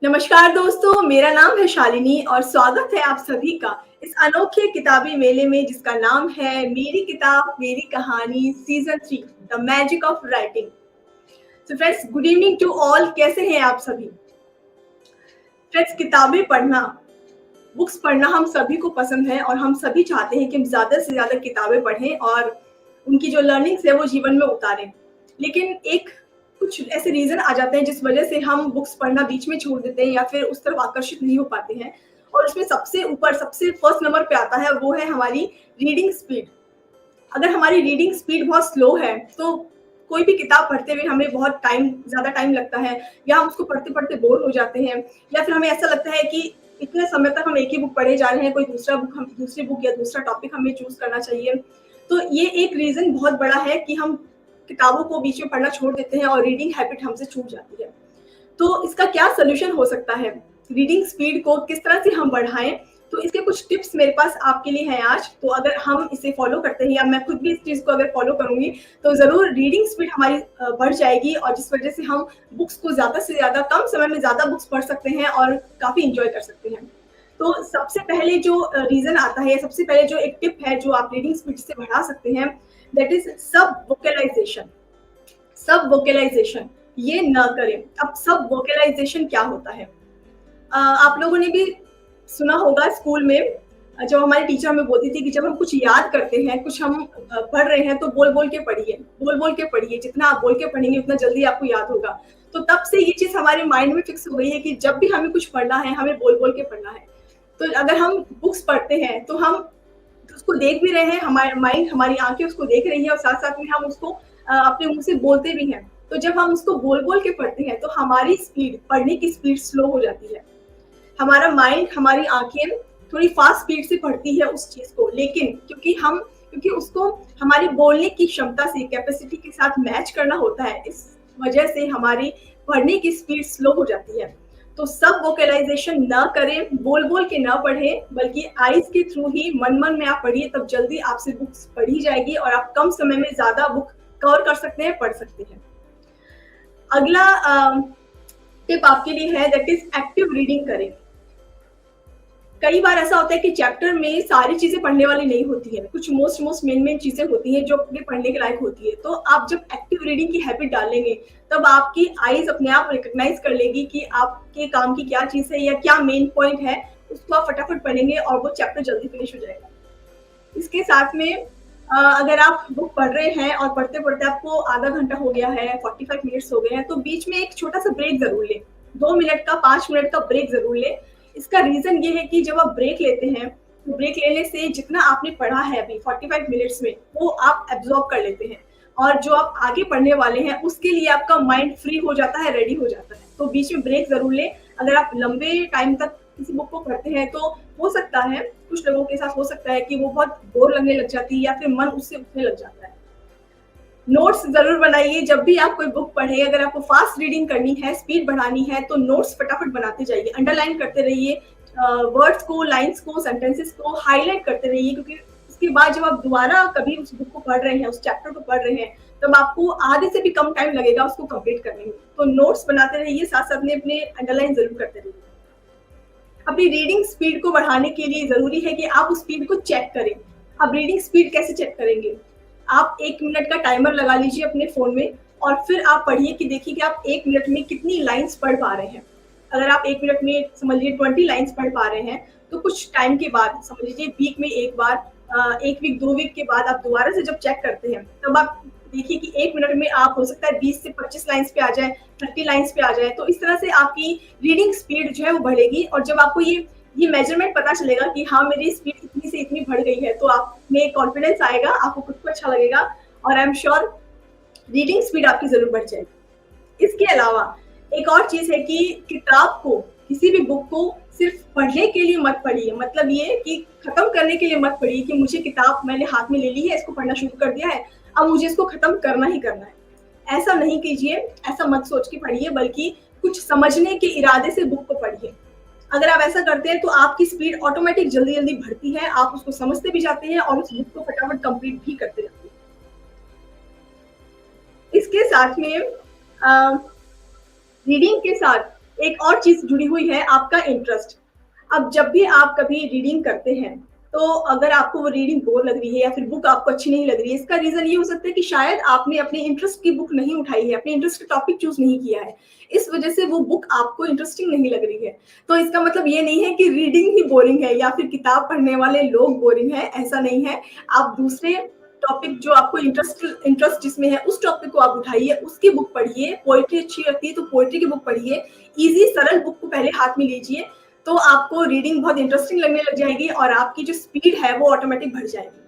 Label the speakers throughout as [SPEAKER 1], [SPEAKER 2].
[SPEAKER 1] नमस्कार दोस्तों, मेरा नाम है शालिनी और स्वागत है आप सभी का इस अनोखे किताबी मेले में जिसका नाम है मेरी किताब मेरी कहानी season 3 the magic of writing. So friends, good evening to all. कैसे हैं आप सभी? फ्रेंड्स, किताबें पढ़ना, बुक्स पढ़ना हम सभी को पसंद है और हम सभी चाहते हैं कि हम ज़्यादा से ज़्यादा किताबें पढ़ें और उनकी जो लर्निंग्स है वो जीवन में उतारें। लेकिन एक कुछ ऐसे रीज़न आ जाते हैं जिस वजह से हम बुक्स पढ़ना बीच में छोड़ देते हैं या फिर उस तरफ आकर्षित नहीं हो पाते हैं। और उसमें सबसे ऊपर सबसे फर्स्ट नंबर पे आता है वो है हमारी रीडिंग स्पीड। अगर हमारी रीडिंग स्पीड बहुत स्लो है तो कोई भी किताब पढ़ते हुए हमें बहुत ज़्यादा टाइम लगता है या हम उसको पढ़ते-पढ़ते बोर हो जाते हैं या फिर हमें ऐसा लगता है कि इतने समय तक हम एक ही बुक पढ़े जा रहे हैं, कोई दूसरी बुक या दूसरा टॉपिक हमें चूज़ करना चाहिए। तो ये एक रीज़न बहुत बड़ा है कि हम किताबों को बीच में पढ़ना छोड़ देते हैं और रीडिंग हैबिट हमसे छूट जाती है। तो इसका क्या सॉल्यूशन हो सकता है? रीडिंग स्पीड को किस तरह से हम बढ़ाएँ? तो इसके कुछ टिप्स मेरे पास आपके लिए हैं आज। तो अगर हम इसे फ़ॉलो करते हैं या मैं खुद भी इस चीज़ को अगर फ़ॉलो करूँगी, तो ज़रूर रीडिंग स्पीड हमारी बढ़ जाएगी और जिस वज़ह से हम बुक्स को ज़्यादा से ज़्यादा कम समय में ज़्यादा बुक्स पढ़ सकते हैं और काफ़ी एन्जॉय कर सकते हैं। तो सबसे पहले जो रीज़न आता है, सबसे पहले जो एक टिप है जो आप रीडिंग स्पीड से बढ़ा सकते हैं, दैट इज़ सब वोकलाइज़ेशन। सब वोकलाइज़ेशन ये ना करें। अब सब वोकलाइज़ेशन क्या होता है? आप लोगों ने भी सुना होगा स्कूल में जब हमारी टीचर हमें बोलती थी कि जब हम कुछ याद करते हैं, कुछ हम पढ़ रहे हैं तो बोल-बोल के पढ़िए, बोल-बोल के पढ़िए, जितना आप बोल के पढ़ेंगे उतना जल्दी आपको याद होगा। तो तब से ये चीज़ हमारे माइंड में फिक्स हो गई है कि जब भी हमें कुछ पढ़ना है, हमें बोल-बोल के पढ़ना है। तो अगर हम बुक्स पढ़ते हैं तो हम उसको देख भी रहे हैं, हमारा माइंड, हमारी आँखें उसको देख रही हैं और साथ-साथ में हम उसको अपने मुँह से बोलते भी हैं। तो जब हम उसको बोल-बोल के पढ़ते हैं तो हमारी स्पीड, पढ़ने की स्पीड स्लो हो जाती है। हमारा माइंड, हमारी आँखें थोड़ी फ़ास्ट स्पीड से पढ़ती है उस चीज़ को, लेकिन क्योंकि उसको हमारी बोलने की क्षमता से, कैपेसिटी के साथ मैच करना होता है, इस वजह से हमारी पढ़ने की स्पीड स्लो हो जाती है। तो सब वोकलाइज़ेशन ना करें, बोल-बोल के ना पढ़ें, बल्कि आइज़ के थ्रू ही मन-मन में आप पढ़िए, तब जल्दी आपसे बुक्स पढ़ी जाएगी और आप कम समय में ज़्यादा बुक कवर कर सकते हैं, पढ़ सकते हैं। अगला टिप आपके लिए है, दैट इज़ एक्टिव रीडिंग करें। कई बार ऐसा होता है कि चैप्टर में सारी चीज़ें पढ़ने वाली नहीं होती है। कुछ मोस्ट मेन चीज़ें होती हैं जो अपने पढ़ने के लायक होती है। तो आप जब एक्टिव रीडिंग की हैबिट डालेंगे, तब आपकी आइज़ अपने आप रिकॉग्नाइज़ कर लेगी कि आपके काम की क्या चीज़ है या क्या मेन पॉइंट है, उसको आप फटाफट पढ़ेंगे और वो चैप्टर जल्दी फिनिश हो जाएगा। इसके साथ में अगर आप बुक पढ़ रहे हैं और पढ़ते-पढ़ते आपको आधा घंटा हो गया है, 45 मिनट्स हो गए हैं, तो बीच में एक छोटा-सा ब्रेक ज़रूर लें। 2 मिनट का, 5 मिनट का ब्रेक ज़रूर लें। इसका रीज़न ये है कि जब आप ब्रेक लेते हैं, तो ब्रेक लेने से जितना आपने पढ़ा है अभी 45 मिनट्स में, वो आप एब्ज़ॉर्ब कर लेते हैं और जो आप आगे पढ़ने वाले हैं, उसके लिए आपका माइंड फ्री हो जाता है, रेडी हो जाता है। तो बीच में ब्रेक ज़रूर लें। अगर आप लंबे टाइम तक किसी बुक को पढ़ते हैं, तो हो सकता है, कुछ लोगों के साथ हो सकता है कि वो बहुत बोर लगने लग जाती है या फिर मन उससे उठने लग जाता है। नोट्स ज़रूर बनाइए जब भी आप कोई बुक पढ़ें। अगर आपको फास्ट रीडिंग करनी है, स्पीड बढ़ानी है, तो नोट्स फटाफट बनाते जाइए, अंडरलाइन करते रहिए, वर्ड्स को, लाइन्स को, सेंटेंसेस को हाइलाइट करते रहिए, क्योंकि उसके बाद जब आप दोबारा कभी उस बुक को पढ़ रहे हैं, उस चैप्टर को पढ़ रहे हैं, तब आपको आधे से भी कम टाइम लगेगा उसको कंप्लीट करने में। तो नोट्स बनाते रहिए, साथ-साथ में अपने अंडरलाइन ज़रूर करते रहिए। अपनी रीडिंग स्पीड को बढ़ाने के लिए ज़रूरी है कि आप उस स्पीड को चेक करें। आप रीडिंग स्पीड कैसे चेक करेंगे? आप 1 मिनट का टाइमर लगा लीजिए अपने फ़ोन में और फिर आप पढ़िए कि देखिए कि आप 1 मिनट में कितनी लाइन्स पढ़ पा रहे हैं। अगर आप 1 मिनट में समझ लीजिए 20 लाइन्स पढ़ पा रहे हैं, तो कुछ टाइम के बाद, समझ लीजिए वीक में 1 बार, 1 वीक, 2 वीक के बाद आप दोबारा से जब चेक करते हैं, तब आप देखिए कि 1 मिनट में आप, हो सकता है, 20 से 25 लाइन्स पे आ जाएँ, 30 लाइन्स पे आ जाएँ। तो इस तरह से आपकी रीडिंग स्पीड जो है वो बढ़ेगी और जब आपको ये मेजरमेंट पता चलेगा कि हाँ, मेरी स्पीड इतनी से इतनी बढ़ गई है, तो आप में कॉन्फिडेंस आएगा, आपको खुद को अच्छा लगेगा और I am sure reading speed आपकी ज़रूर बढ़ जाएगी। इसके अलावा एक और चीज़ है कि किताब को, किसी भी बुक को सिर्फ़ पढ़ने के लिए मत पढ़िए। मतलब ये कि खत्म करने के लिए मत पढ़िए कि मुझे किताब मैंने हाथ में ले ली है, इसको पढ़ना शुरू कर दिया है, अब मुझे इसको खत्म करना ही करना है। ऐसा नहीं कीजिए, ऐसा मत सोच के पढ़िए, बल्कि कुछ समझने के इरादे से बुक को पढ़िए। अगर आप ऐसा करते हैं तो आपकी स्पीड ऑटोमेटिक जल्दी-जल्दी बढ़ती है, आप उसको समझते भी जाते हैं और उस बुक को फटाफट कंप्लीट भी करते जाते हैं। इसके साथ में रीडिंग के साथ एक और चीज जुड़ी हुई है, आपका इंटरेस्ट। अब जब भी आप कभी रीडिंग करते हैं, तो अगर आपको वो रीडिंग बोर लग रही है या फिर बुक आपको अच्छी नहीं लग रही है, इसका रीजन ये हो सकता है कि शायद आपने अपने इंटरेस्ट की बुक नहीं उठाई है, अपने इंटरेस्ट का टॉपिक चूज नहीं किया है, इस वजह से वो बुक आपको इंटरेस्टिंग नहीं लग रही है। तो इसका मतलब ये नहीं है कि रीडिंग ही बोरिंग है या फिर किताब पढ़ने वाले लोग बोरिंग है, ऐसा नहीं है। आप दूसरे टॉपिक जो आपको इंटरेस्ट जिसमें है, उस टॉपिक को आप उठाइए, उसकी बुक पढ़िए। पोएट्री अच्छी लगती है तो पोएट्री की बुक पढ़िए, इजी सरल बुक को पहले हाथ में लीजिए, तो आपको रीडिंग बहुत इंटरेस्टिंग लगने लग जाएगी और आपकी जो स्पीड है वो ऑटोमेटिक बढ़ जाएगी।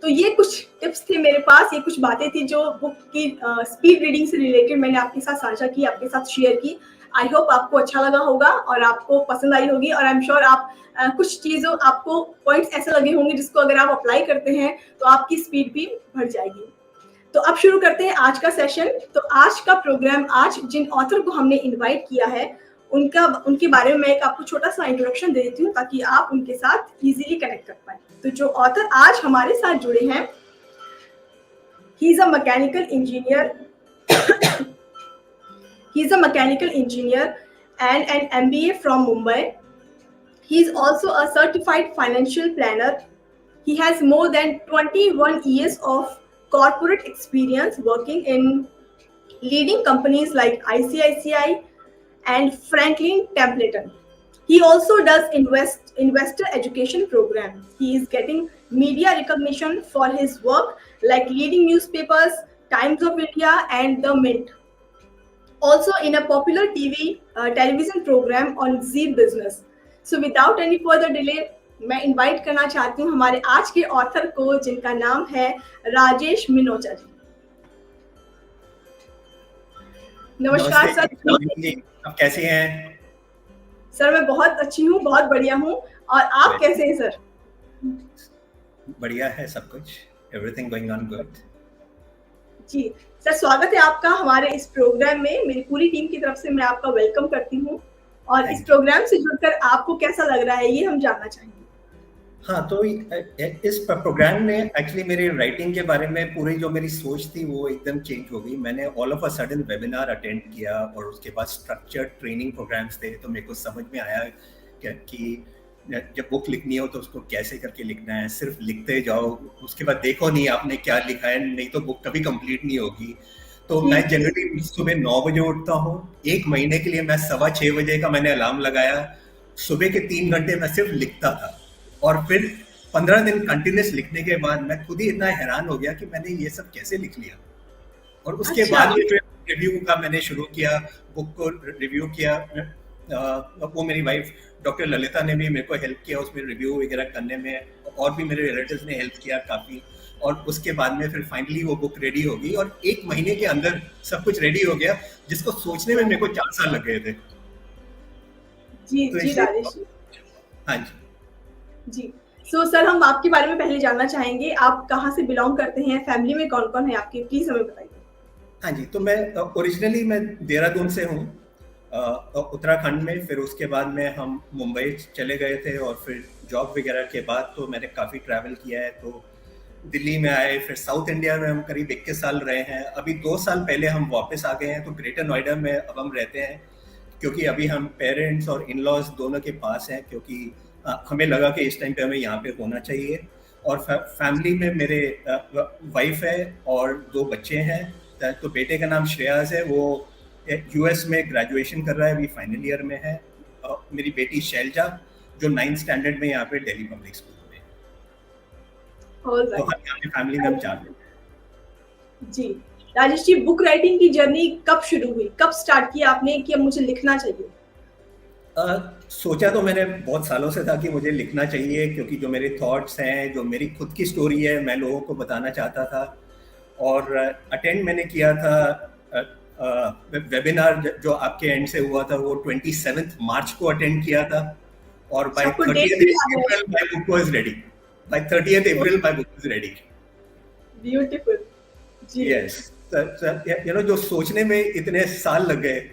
[SPEAKER 1] तो ये कुछ टिप्स थे मेरे पास, ये कुछ बातें थी जो बुक की स्पीड रीडिंग से रिलेटेड मैंने आपके साथ साझा की, आपके साथ शेयर की। आई होप आपको अच्छा लगा होगा और आपको पसंद आई होगी, और आई एम श्योर आप कुछ चीजों आपको पॉइंट्स ऐसे लगे होंगे जिसको अगर आप अप्लाई करते हैं तो आपकी स्पीड भी बढ़ जाएगी। तो अब शुरू करते हैं आज का सेशन। तो आज का प्रोग्राम, आज जिन ऑथर को हमने इनवाइट किया है उनके बारे में मैं एक आपको छोटा सा इंट्रोडक्शन दे देती हूँ ताकि आप उनके साथ इजीली कनेक्ट कर पाए। तो जो ऑथर आज हमारे साथ जुड़े हैं, he is a mechanical engineer he is a mechanical engineer and an MBA from Mumbai. He is also a certified financial planner. He has more than 21 years of corporate experience working in leading companies like ICICI and Franklin Templeton. He also does investor education program. He is getting media recognition for his work like leading newspapers, Times of India and The Mint. Also in a popular television program on Zee Business. So without any further delay, मैं invite करना चाहती हूँ हमारे आज के author को, जिनका नाम है राजेश मिनोचा जी। नमस्कार सर।
[SPEAKER 2] आप कैसे हैं?
[SPEAKER 1] सर मैं बहुत अच्छी हूँ, बहुत बढ़िया हूँ, और आप कैसे हैं सर?
[SPEAKER 2] बढ़िया है सब कुछ, एवरीथिंग गोइंग ऑन गुड।
[SPEAKER 1] जी सर, स्वागत है आपका हमारे इस प्रोग्राम में। मेरी पूरी टीम की तरफ से मैं आपका वेलकम करती हूँ, और इस प्रोग्राम से जुड़कर आपको कैसा लग रहा है ये हम जानना चाहेंगे।
[SPEAKER 2] हाँ, तो इस प्रोग्राम ने एक्चुअली मेरे राइटिंग के बारे में पूरी जो मेरी सोच थी वो एकदम चेंज हो गई। मैंने all of a sudden webinar attend किया और उसके बाद स्ट्रक्चर्ड ट्रेनिंग प्रोग्राम्स थे, तो मेरे को समझ में आया कि जब बुक लिखनी हो तो उसको कैसे करके लिखना है। सिर्फ लिखते जाओ, उसके बाद देखो नहीं आपने क्या लिखा है, नहीं तो बुक कभी कंप्लीट नहीं होगी। तो मैं जनरली सुबह 9 बजे उठता हूँ। 1 महीने के लिए मैं 6:15 बजे का मैंने अलार्म लगाया। सुबह के 3 घंटे मैं सिर्फ लिखता था, और फिर 15 दिन कंटिन्यूस लिखने के बाद मैं खुद ही इतना हैरान हो गया कि मैंने ये सब कैसे लिख लिया। और उसके बाद फिर रिव्यू का मैंने शुरू किया, बुक को रिव्यू किया। वो मेरी वाइफ डॉक्टर ललिता ने भी मेरे को हेल्प किया उसमें रिव्यू वगैरह करने में, और भी मेरे रिलेटिव्स ने हेल्प किया काफ़ी। और उसके बाद में फिर फाइनली वो बुक रेडी हो गई, और 1 महीने के अंदर सब कुछ रेडी हो गया, जिसको सोचने में मेरे को 4 साल लग गए थे।
[SPEAKER 1] जी जी राजेश जी।
[SPEAKER 2] हाँ जी
[SPEAKER 1] जी। सो सर, हम आपके बारे में पहले जानना चाहेंगे, आप कहाँ से बिलोंग करते हैं, फैमिली में कौन कौन है आपके, प्लीज हमें बताइए।
[SPEAKER 2] हाँ जी, तो मैं ओरिजिनली मैं देहरादून से हूँ, उत्तराखंड में। फिर उसके बाद में हम मुंबई चले गए थे, और फिर जॉब वगैरह के बाद तो मैंने काफ़ी ट्रैवल किया है। तो दिल्ली में आए, फिर साउथ इंडिया में हम करीब 21 साल रहे हैं। अभी 2 साल पहले हम वापस आ गए हैं, तो ग्रेटर नोएडा में अब हम रहते हैं, क्योंकि अभी हम पेरेंट्स और इन लॉज दोनों के पास हैं, क्योंकि हमें लगा कि इस टाइम पे हमें यहाँ पे होना चाहिए। और फैमिली में मेरे वाइफ है और 2 बच्चे हैं। तो बेटे का नाम श्रेयास है, वो यूएस में ग्रेजुएशन कर रहा है, अभी फाइनल ईयर में है। मेरी बेटी शैलजा जो 9th स्टैंडर्ड में यहाँ पे दिल्ली पब्लिक स्कूल में। तो हमारी फैमिली में हम 4 लोग।
[SPEAKER 1] जी राजेश जी, बुक राइटिंग की जर्नी कब शुरू हुई, कब स्टार्ट किया आपने कि अब मुझे लिखना चाहिए?
[SPEAKER 2] सोचा तो मैंने बहुत सालों से था कि मुझे लिखना चाहिए, क्योंकि जो मेरे थॉट्स हैं, जो मेरी खुद की स्टोरी है, मैं लोगों को बताना चाहता था। और अटेंड मैंने किया था वेबिनार जो आपके एंड से हुआ था, वो 27 मार्च को अटेंड किया था, और by 30th April my book was ready. By 30th April my book was ready.
[SPEAKER 1] Beautiful जी।
[SPEAKER 2] यस, यू नो, जो सोचने में इतने साल लग गए,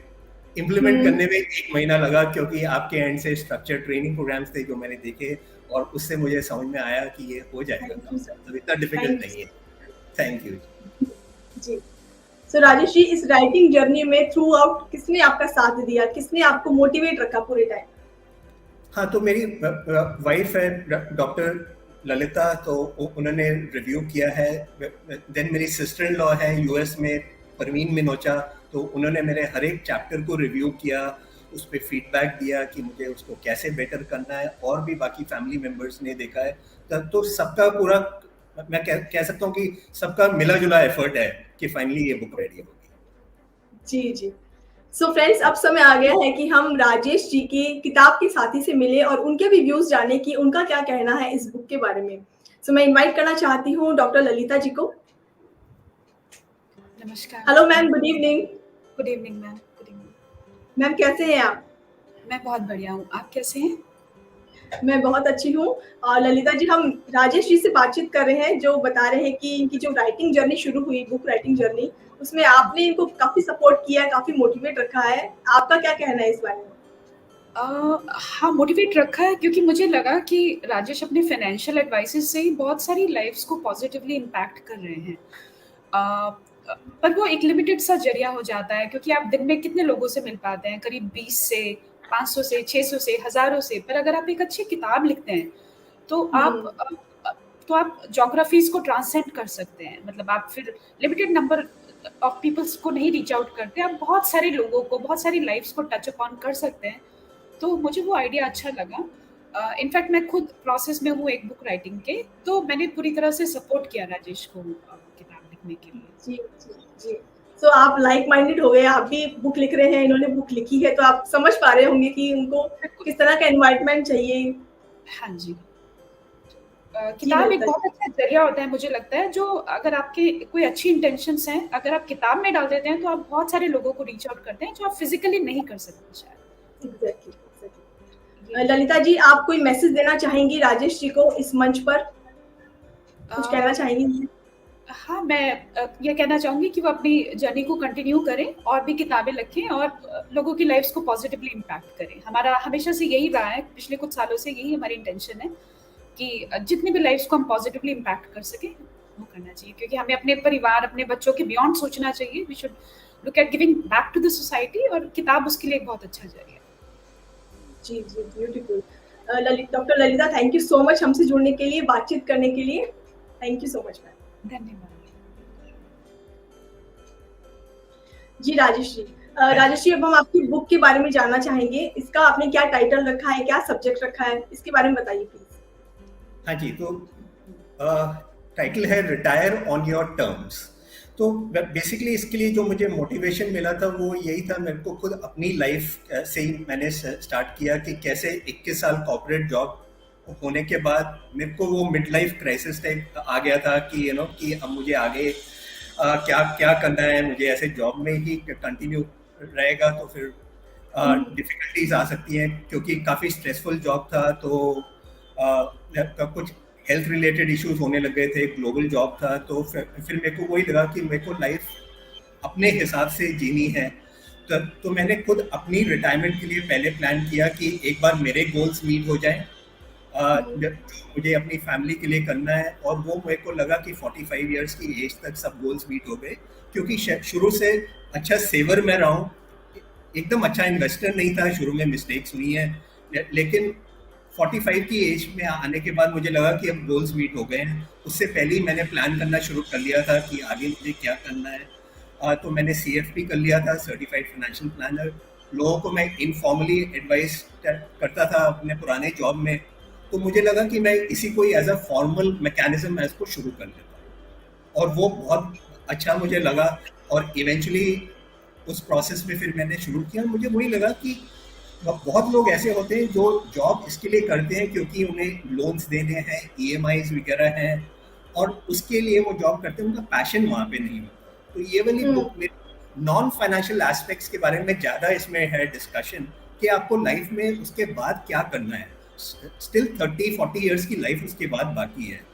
[SPEAKER 2] इम्प्लीमेंट करने में 1 महीना लगा, क्योंकि आपके एंड से स्ट्रक्चर ट्रेनिंग प्रोग्राम्स थे जो मैंने देखे, और उससे मुझे समझ में आया कि ये हो जाएगा, तो इतना डिफिकल्ट नहीं है। थैंक यू
[SPEAKER 1] जी। सो राजेश जी, इस राइटिंग जर्नी में थ्रू आउट किसने आपका साथ दिया, किसने आपको मोटिवेट रखा पूरे टाइम?
[SPEAKER 2] हाँ, तो मेरी वाइफ है डॉक्टर ललिता, तो उन्होंने रिव्यू किया है। देन मेरी सिस्टर इन लॉ है यूएस में, परवीन मिनोचा, तो उन्होंने मेरे हर एक चैप्टर को रिव्यू किया, उस पर फीडबैक दिया कि मुझे उसको कैसे बेटर करना है, और भी बाकी फैमिली मेम्बर्स ने देखा है। तो सबका पूरा, मैं कह सकता हूँ कि सबका मिला जुला एफर्ट है कि फाइनली ये बुक रेडी होगी।
[SPEAKER 1] जी जी। सो फ्रेंड्स, अब समय आ गया है कि हम राजेश जी की किताब के साथी से मिले और उनके भी व्यूज जाने कि उनका क्या कहना है इस बुक के बारे में। सो मैं इनवाइट करना चाहती हूँ डॉक्टर ललिता जी को।
[SPEAKER 3] नमस्कार।
[SPEAKER 1] Hello ma'am, good evening.
[SPEAKER 3] Good evening ma'am, good evening.
[SPEAKER 1] Ma'am कैसे हैं आप?
[SPEAKER 3] मैं बहुत बढ़िया हूँ, आप कैसे हैं?
[SPEAKER 1] मैं बहुत अच्छी हूँ। और ललिता जी, हम राजेश जी से बातचीत कर रहे हैं, जो बता रहे हैं कि इनकी जो राइटिंग जर्नी शुरू हुई, बुक राइटिंग जर्नी, उसमें आपने इनको काफी सपोर्ट किया है, काफी मोटिवेट रखा है। आपका क्या कहना है इस बारे में?
[SPEAKER 3] हाँ, मोटिवेट रखा है क्योंकि मुझे लगा कि राजेश अपने फाइनेंशियल एडवाइसेस से ही बहुत सारी लाइफ्स को पॉजिटिवली इम्पैक्ट कर रहे हैं। पर वो एक लिमिटेड सा जरिया हो जाता है, क्योंकि आप दिन में कितने लोगों से मिल पाते हैं? करीब 20 से 500 से 600 से हज़ारों से। पर अगर आप एक अच्छी किताब लिखते हैं तो आप ज्योग्राफीज को ट्रांसेंड कर सकते हैं। मतलब आप फिर लिमिटेड नंबर ऑफ पीपल्स को नहीं रीच आउट करते, आप बहुत सारे लोगों को, बहुत सारी लाइफ्स को टच अपॉन कर सकते हैं। तो मुझे वो आइडिया अच्छा लगा। इनफैक्ट मैं खुद प्रोसेस में हूँ एक बुक राइटिंग के, तो मैंने पूरी तरह से सपोर्ट किया राजेश को किताब लिखने के लिए।
[SPEAKER 1] जी जी जी। सो आप लाइक माइंडेड हो गए, आप भी बुक लिख रहे हैं, इन्होंने बुक लिखी है, तो आप समझ पा रहे होंगे कि उनको किस तरह का एनवायरनमेंट चाहिए।
[SPEAKER 3] हाँ जी। किताब एक बहुत अच्छा जरिया होता है, मुझे लगता है, जो अगर आपके कोई अच्छी इंटेंशंस हैं, अगर आप किताब में डाल देते हैं तो आप बहुत सारे लोगों को रीच आउट करते हैं जो आप फिजिकली नहीं कर सकते शायद।
[SPEAKER 1] एग्जैक्टली। ललिता जी, आप कोई मैसेज देना चाहेंगी राजेश जी को इस मंच पर? कुछ कहना चाहेंगी?
[SPEAKER 3] हाँ, मैं ये कहना चाहूँगी कि वो अपनी जर्नी को कंटिन्यू करें और भी किताबें लिखें और लोगों की लाइफ्स को पॉजिटिवली इम्पैक्ट करें। हमारा हमेशा से यही रहा है, पिछले कुछ सालों से यही हमारी इंटेंशन है कि जितनी भी लाइफ्स को हम पॉजिटिवली इम्पैक्ट कर सकें वो करना चाहिए, क्योंकि हमें अपने परिवार, अपने बच्चों के बियॉन्ड सोचना चाहिए। We should look at giving back to the society, और किताब उसके लिए एक बहुत अच्छा जरिया है।
[SPEAKER 1] जी जी, beautiful. Doctor Lalita, thank you so much हमसे जुड़ने के लिए, बातचीत करने के लिए। Thank you so much ma'am.
[SPEAKER 3] धन्यवाद।
[SPEAKER 1] जी राजेश जी, राजेश जी, अब हम आपकी बुक के बारे में जानना चाहेंगे। इसका आपने क्या टाइटल रखा है, क्या सब्जेक्ट रखा है, इसके बारे में बताइए प्लीज।
[SPEAKER 2] हाँ जी, तो टाइटल है रिटायर ऑन योर टर्म्स। तो बेसिकली इसके लिए जो मुझे मोटिवेशन मिला था वो यही था, मेरे को खुद अपनी लाइफ से ही मैंने स्टार्ट किया कि कैसे 21 साल कॉर्पोरेट जॉब होने के बाद मेरे को वो मिड लाइफ क्राइसिस टाइप आ गया था कि कि अब मुझे आगे क्या क्या करना है, मुझे ऐसे जॉब में ही कंटिन्यू रहेगा तो फिर डिफिकल्टीज आ सकती हैं, क्योंकि काफ़ी स्ट्रेसफुल जॉब था। तो कुछ हेल्थ रिलेटेड इश्यूज होने लग गए थे, ग्लोबल जॉब था, तो फिर मेरे को वही लगा कि मेरे को लाइफ अपने हिसाब से जीनी है। तो मैंने खुद अपनी रिटायरमेंट के लिए पहले प्लान किया कि एक बार मेरे गोल्स मीट हो जाएं, जो मुझे अपनी फैमिली के लिए करना है, और वो मेरे को लगा कि 45 इयर्स की एज तक सब गोल्स मीट हो गए, क्योंकि शुरू से अच्छा सेवर में रहा हूँ, एकदम अच्छा इन्वेस्टर नहीं था, शुरू में मिस्टेक्स हुई हैं, लेकिन 45 की एज में आने के बाद मुझे लगा कि अब गोल्स मीट हो गए हैं। उससे पहले ही मैंने प्लान करना शुरू कर लिया था कि आगे मुझे क्या करना है। तो मैंने CFP कर लिया था, सर्टिफाइड फाइनेंशियल प्लानर। लोगों को मैं इनफॉर्मली एडवाइस करता था अपने पुराने जॉब में, तो मुझे लगा कि मैं इसी को एज अ फॉर्मल मैकेनिज्म मैं इसको शुरू कर लेता हूँ, और वो बहुत अच्छा मुझे लगा। और इवेंचुअली उस प्रोसेस में फिर मैंने शुरू किया। मुझे वही लगा कि बहुत लोग ऐसे होते हैं जो जॉब इसके लिए करते हैं क्योंकि उन्हें लोन्स देने हैं, EMIs वगैरह हैं, और उसके लिए वो जॉब करते हैं, उनका पैशन वहाँ पे नहीं होता। तो ये वाली बुक में नॉन फाइनेंशियल एस्पेक्ट्स के बारे में ज़्यादा इसमें है डिस्कशन कि आपको लाइफ में उसके बाद क्या करना है। स्टिल 30-40 इयर्स की लाइफ उसके बाद बाकी है।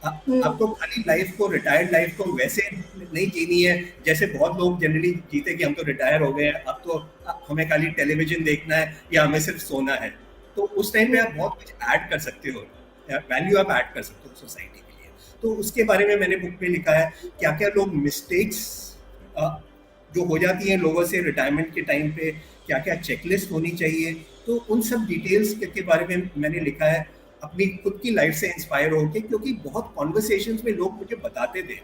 [SPEAKER 2] आपको खाली लाइफ को, रिटायर्ड लाइफ को वैसे नहीं जीनी है जैसे बहुत लोग जनरली जीते कि हम तो रिटायर हो गए, अब तो हमें खाली टेलीविजन देखना है या हमें सिर्फ सोना है। तो उस टाइम पे आप बहुत कुछ ऐड कर सकते हो, वैल्यू आप ऐड कर सकते हो सोसाइटी के लिए। तो उसके बारे में मैंने बुक में लिखा है क्या क्या लोग मिस्टेक्स जो हो जाती हैं लोगों से रिटायरमेंट के टाइम पे, क्या क्या चेकलिस्ट होनी चाहिए, तो उन सब डिटेल्स के बारे में मैंने लिखा है अपनी खुद की लाइफ से इंस्पायर होकर, क्योंकि बहुत कॉन्वर्सेशंस में लोग मुझे बताते थे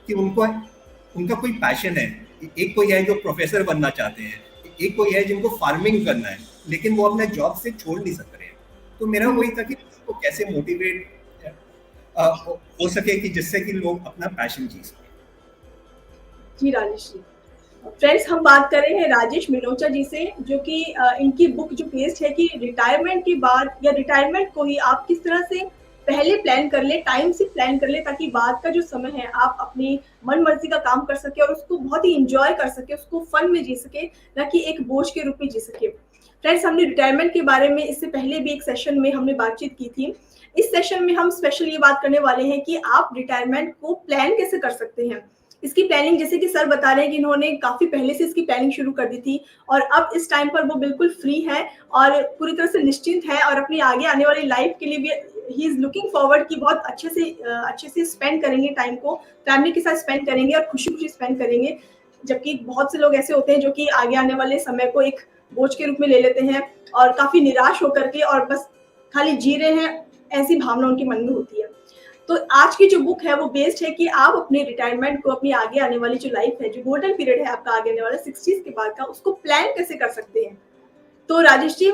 [SPEAKER 2] कि उनका कोई पैशन है। एक कोई है जो प्रोफेसर बनना चाहते हैं, एक कोई है जिनको फार्मिंग करना है, लेकिन वो अपने जॉब से छोड़ नहीं सक रहे हैं। तो मेरा वही था कि उसको कैसे मोटिवेट हो सके कि जिससे कि लोग अपना पैशन जी सकें।
[SPEAKER 1] जी राजेश जी, फ्रेंड्स हम बात कर रहे हैं राजेश मिनोचा जी से, जो कि इनकी बुक जो बेस्ड है कि रिटायरमेंट के बाद या रिटायरमेंट को ही आप किस तरह से पहले प्लान कर ले, टाइम से प्लान कर ले, ताकि बाद का जो समय है आप अपनी मन मर्जी का काम कर सके और उसको बहुत ही इंजॉय कर सके, उसको फन में जी सके, ना कि एक बोझ के रूप में जी सके। फ्रेंड्स, हमने रिटायरमेंट के बारे में इससे पहले भी एक सेशन में हमने बातचीत की थी। इस सेशन में हम स्पेशल ये बात करने वाले हैं कि आप रिटायरमेंट को प्लान कैसे कर सकते हैं। इसकी प्लानिंग, जैसे कि सर बता रहे हैं कि इन्होंने काफी पहले से इसकी प्लानिंग शुरू कर दी थी और अब इस टाइम पर वो बिल्कुल फ्री है और पूरी तरह से निश्चिंत है और अपनी आगे आने वाली लाइफ के लिए भी ही इज लुकिंग फॉरवर्ड कि बहुत अच्छे से स्पेंड करेंगे टाइम को, फैमिली के साथ स्पेंड करेंगे और खुशी खुशी स्पेंड करेंगे। जबकि बहुत से लोग ऐसे होते हैं जो कि आगे आने वाले समय को एक बोझ के रूप में ले लेते हैं और काफी निराश होकर के और बस खाली जी रहे हैं, ऐसी भावना उनके मन में होती है। तो आज की जो बुक है वो बेस्ड है कि आप अपने रिटायरमेंट को, अपनी आगे आने वाली जो लाइफ है, जो गोल्डन पीरियड है आपका आगे आने वाला 60s के बाद का, उसको प्लान कैसे कर सकते हैं। तो राजेश जी,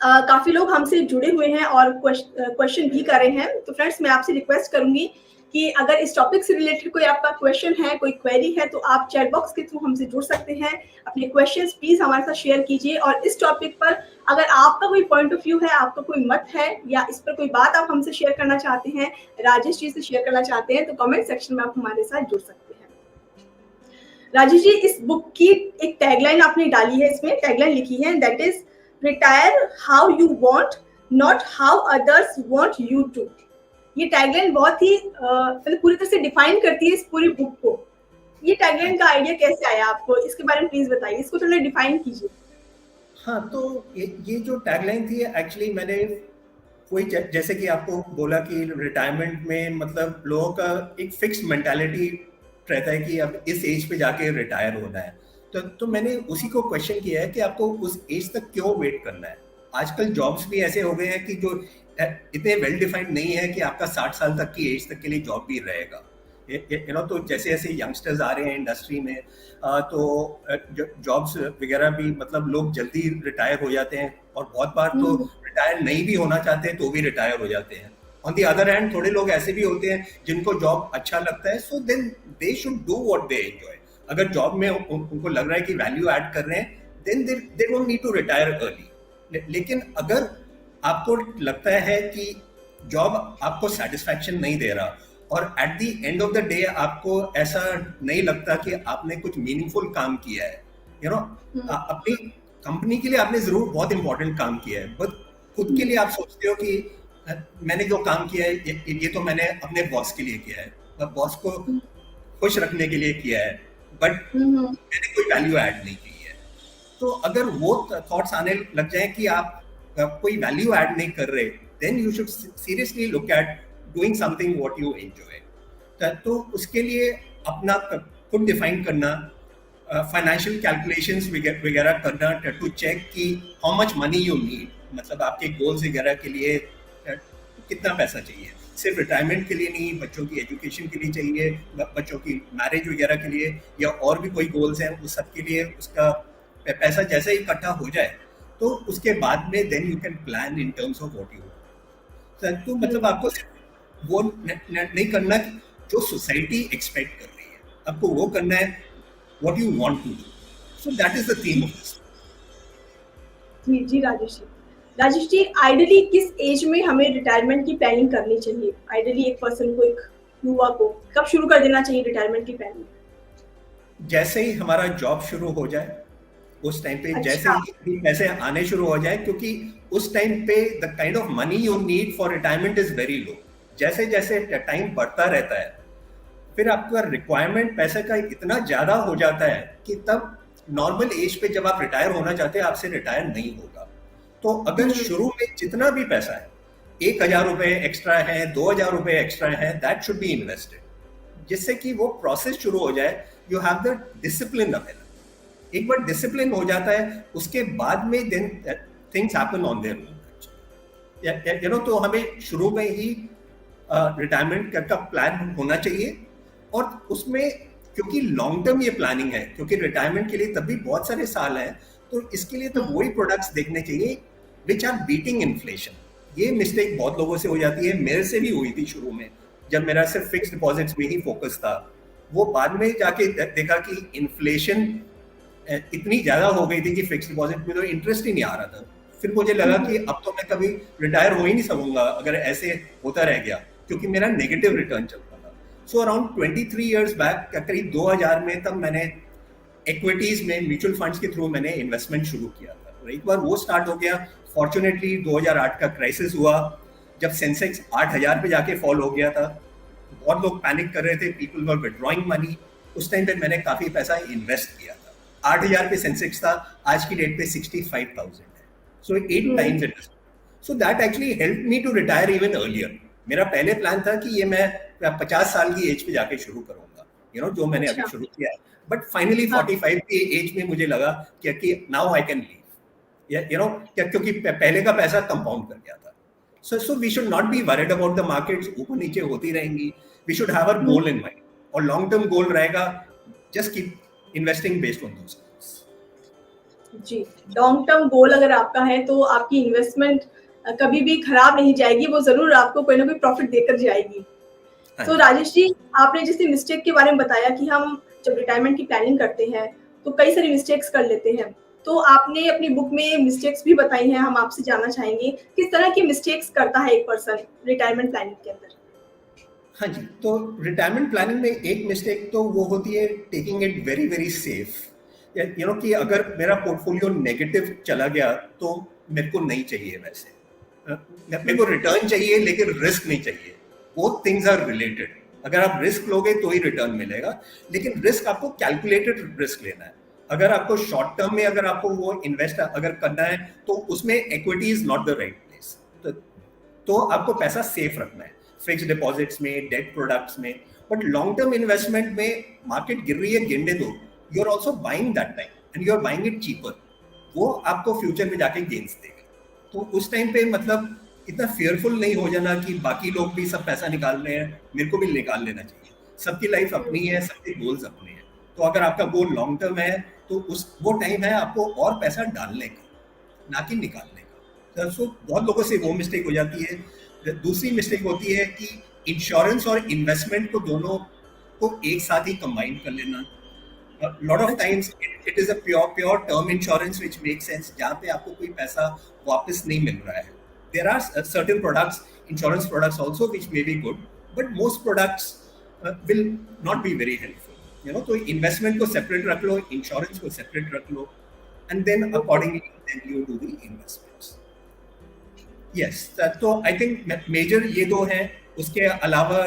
[SPEAKER 1] काफी लोग हमसे जुड़े हुए हैं और क्वेश्चन भी कर रहे हैं। तो फ्रेंड्स, मैं आपसे रिक्वेस्ट करूंगी कि अगर इस टॉपिक से रिलेटेड कोई आपका क्वेश्चन है, कोई क्वेरी है, तो आप चैट बॉक्स के थ्रू हमसे जुड़ सकते हैं। अपने क्वेश्चंस प्लीज हमारे साथ शेयर कीजिए और इस टॉपिक पर अगर आपका कोई पॉइंट ऑफ व्यू है, आपका कोई मत है या इस पर कोई बात आप हमसे शेयर करना चाहते हैं, राजेश जी से शेयर करना चाहते हैं, तो कमेंट सेक्शन में आप हमारे साथ जुड़ सकते हैं। राजेश जी, इस बुक की एक टैगलाइन आपने डाली है, इसमें टैगलाइन लिखी है, that is retire how you want, not how others want you to. ये टैगलाइन बहुत ही पूरी तरह से डिफाइन करती है इस पूरी बुक को। ये टैगलाइन का आइडिया कैसे आया आपको, इसके बारे में प्लीज बताइए, इसको थोड़ा डिफाइन कीजिए।
[SPEAKER 2] हाँ, तो ये जो टैगलाइन थी एक्चुअली मैंने कोई जैसे कि आपको बोला कि रिटायरमेंट में मतलब लोगों का एक फिक्स मेंटालिटी रहता है कि अब इस एज पे जाके रिटायर होना है। तो मैंने उसी को क्वेश्चन किया है कि आपको उस एज तक क्यों वेट करना है। आजकल जॉब्स भी ऐसे हो गए हैं कि जो इतने वेल डिफाइंड नहीं है कि आपका 60 साल तक की एज तक के लिए जॉब भी रहेगा। तो जैसे जैसे यंगस्टर्स आ रहे हैं इंडस्ट्री में, तो जॉब्स वगैरह भी मतलब लोग जल्दी रिटायर हो जाते हैं और बहुत बार तो रिटायर नहीं भी होना चाहते तो भी रिटायर हो जाते हैं। ऑन द अदर हैंड थोड़े लोग ऐसे भी होते हैं जिनको जॉब अच्छा लगता है, so then they should do what they enjoy. अगर जॉब में उनको लग रहा है कि वैल्यू ऐड कर रहे हैं, then they don't need to retire early. लेकिन अगर आपको लगता है कि जॉब आपको सेटिस्फैक्शन नहीं दे रहा और at the end of the day आपको ऐसा नहीं लगता कि आपने कुछ मीनिंगफुल काम किया है, अपनी कंपनी के लिए आपने जरूर बहुत इंपॉर्टेंट काम किया है, बट खुद के लिए आप सोचते हो कि मैंने जो काम किया है ये तो मैंने अपने बॉस के लिए किया है, बॉस को खुश रखने के लिए किया है, बट मैंने कोई वैल्यू ऐड नहीं की है। तो अगर वो थॉट्स आने लग जाए कि आप कोई वैल्यू ऐड नहीं कर रहे, then you should seriously look at doing something what you enjoy. तो उसके लिए अपना खुद डिफाइन करना, फाइनेंशियल कैलकुलेशंस वगैरह करना टू चेक कि how much money you need, मतलब आपके गोल्स वगैरह के लिए कितना पैसा चाहिए। सिर्फ रिटायरमेंट के लिए नहीं, बच्चों की एजुकेशन के लिए चाहिए, बच्चों की मैरिज वगैरह के लिए या और भी कोई गोल्स हैं, उस सब के लिए उसका पैसा जैसे ही इकट्ठा हो जाए तो उसके बाद में then you can plan in terms of what you want. तो मतलब आपको वो नहीं करना जो सोसाइटी एक्सपेक्ट कर रही है, आपको वो करना है what you want to do. So that is the theme of this.
[SPEAKER 1] जी राजेश जी, आइडियली किस एज में हमें रिटायरमेंट की प्लानिंग करनी चाहिए? आइडियली एक पर्सन को, एक युवा को कब शुरू कर देना चाहिए रिटायरमेंट की प्लानिंग?
[SPEAKER 2] जैसे ही हमारा जॉब शुरू हो जाए उस टाइम पे, जैसे ही पैसे आने शुरू हो जाए, क्योंकि उस टाइम पे the kind of money you need for retirement is very low. जैसे जैसे टाइम बढ़ता रहता है फिर आपका रिक्वायरमेंट पैसे का इतना ज्यादा हो जाता है कि तब नॉर्मल एज पे जब आप रिटायर होना चाहते हैं आपसे रिटायर नहीं होगा। तो अगर शुरू में जितना भी पैसा है, 1,000 रुपए एक्स्ट्रा है, 2,000 रुपए एक्स्ट्रा है, दैट शुड बी इन्वेस्टेड, जिससे कि वो प्रोसेस शुरू हो जाए you have the discipline available. एक बार डिसिप्लिन हो जाता है उसके बाद में then things happen on their own. You know, तो हमें शुरू में ही रिटायरमेंट का प्लान होना चाहिए, और उसमें क्योंकि लॉन्ग टर्म ये प्लानिंग है, क्योंकि रिटायरमेंट के लिए तब भी बहुत सारे साल हैं, तो इसके लिए तो वही प्रोडक्ट्स देखने चाहिए विच आर बीटिंग इन्फ्लेशन। ये मिस्टेक बहुत लोगों से हो जाती है, मेरे से भी हुई थी शुरू में, जब मेरा सिर्फ फिक्स्ड डिपॉजिट्स में ही फोकस था। वो बाद में जाके देखा कि इन्फ्लेशन इतनी ज्यादा हो गई थी कि फिक्स्ड डिपॉजिट में तो इंटरेस्ट ही नहीं आ रहा था। फिर मुझे लगा कि अब तो मैं कभी रिटायर हो ही नहीं सकूंगा अगर ऐसे होता रह गया, क्योंकि मेरा नेगेटिव रिटर्न चलता था। सो अराउंड 23 इयर्स बैक, करीब 2000 में, तब मैंने इक्विटीज में म्यूचुअल फंड्स के थ्रू मैंने इन्वेस्टमेंट शुरू किया था। एक बार वो स्टार्ट हो गया, फॉर्चुनेटली 2008 का क्राइसिस हुआ, जब सेंसेक्स 8000 पे जाके फॉल हो गया था। बहुत लोग पैनिक कर रहे थे, पीपल वर विड्रॉइंग मनी। उस टाइम पे मैंने काफी पैसा इन्वेस्ट किया था। 8000 पे सेंसेक्स था, आज की डेट पे 65,000 है। So 8 times it. So that actually help me to retire even earlier. मेरा पहले प्लान था कि ये मैं 50 साल की एज पे जाके शुरू करूंगा, यू नो, जो मैंने अभी शुरू किया है। बट फाइनली 45 की एज में मुझे लगा कि now I can leave, you know, क्योंकि पहले का पैसा कंपाउंड कर गया था। So we should not be worried about the markets, ऊपर नीचे होती रहेंगी। We should have our goal in mind, और long term goal रहेगा just keep investing based on those goals।
[SPEAKER 1] जी, लॉन्ग टर्म गोल अगर आपका है तो आपकी इन्वेस्टमेंट कभी भी खराब नहीं जाएगी, वो जरूर आपको कोई ना कोई प्रॉफिट देकर जाएगी। तो राजेश जी, आपने जिस मिस्टेक के बारे में बताया कि हम जब रिटायरमेंट की प्लानिंग करते हैं तो कई सारी मिस्टेक्स कर लेते हैं, तो आपने अपनी बुक में मिस्टेक्स भी बताई हैं। हम आपसे जानना चाहेंगे किस तरह की मिस्टेक्स करता है एक पर्सन रिटायरमेंट प्लानिंग के अंदर।
[SPEAKER 2] हाँ जी, तो रिटायरमेंट प्लानिंग में एक मिस्टेक तो वो होती है taking it very very safe. You know, कि अगर मेरा पोर्टफोलियो नेगेटिव चला गया तो मेरे को नहीं चाहिए, वैसे मेरे को रिटर्न चाहिए लेकिन रिस्क नहीं चाहिए। Both things are related. अगर आप रिस्क लोगे तो ही रिटर्न मिलेगा, लेकिन रिस्क आपको कैलकुलेटेड रिस्क लेना है। अगर आपको शॉर्ट टर्म में अगर आपको वो इन्वेस्ट अगर करना है तो उसमें equity is not the right place. तो आपको पैसा सेफ रखना है फिक्स्ड डिपॉजिट्स में, डेट प्रोडक्ट्स में। बट लॉन्ग टर्म इन्वेस्टमेंट में मार्केट गिर रही है, गिरने दो, you are also buying that time and you are buying it cheaper. वो आपको फ्यूचर में जाके गेन्स देगा। तो उस टाइम पे मतलब इतना फेयरफुल नहीं हो जाना कि बाकी लोग भी सब पैसा निकाल रहे हैं, मेरे को भी निकाल लेना चाहिए। सबकी लाइफ अपनी है, सबके गोल्स अपने हैं। तो अगर आपका गोल लॉन्ग टर्म है तो वो टाइम है आपको और पैसा डालने का, ना कि निकालने का। तो बहुत लोगों से वो मिस्टेक हो जाती है। दूसरी मिस्टेक होती है कि इंश्योरेंस और इन्वेस्टमेंट को दोनों को एक साथ ही कंबाइन कर लेना। Lot of times it is a pure term insurance which make sense, जहाँ पे आपको कोई पैसा वापस नहीं मिल रहा है। There are certain products, insurance products also which may be good, but most products will not be very helpful. You know, तो इन्वेस्टमेंट को सेपरेट रख लो, इंश्योरेंस को सेपरेट रख लो, and then accordingly then you do the investments. Yes, तो I think major ये दो हैं। उसके अलावा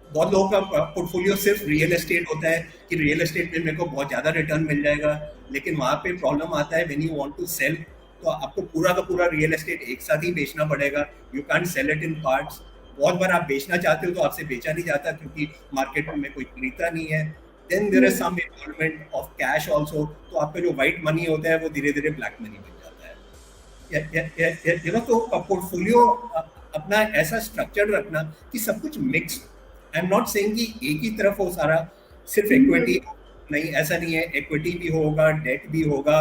[SPEAKER 2] बहुत लोगों का पोर्टफोलियो सिर्फ रियल एस्टेट होता है कि रियल एस्टेट में मेरे को बहुत ज्यादा रिटर्न मिल जाएगा, लेकिन वहाँ पे प्रॉब्लम आता है when you want to sell, तो आपको पूरा का पूरा रियल एस्टेट एक साथ ही बेचना पड़ेगा। You can't sell it in parts. बहुत बार आप बेचना चाहते हो तो आपसे बेचा नहीं जाता क्योंकि मार्केट में कोई खरीदता नहीं है। Then there is some involvement of cash also, तो आपका जो व्हाइट मनी होता है वो धीरे धीरे ब्लैक मनी बन जाता है। यू नो, तो पोर्टफोलियो अपना ऐसा स्ट्रक्चर रखना कि सब कुछ mix. I am not saying कि एक ही तरफ हो सारा, सिर्फ इक्विटी नहीं, ऐसा नहीं है। इक्विटी भी होगा, डेट भी होगा,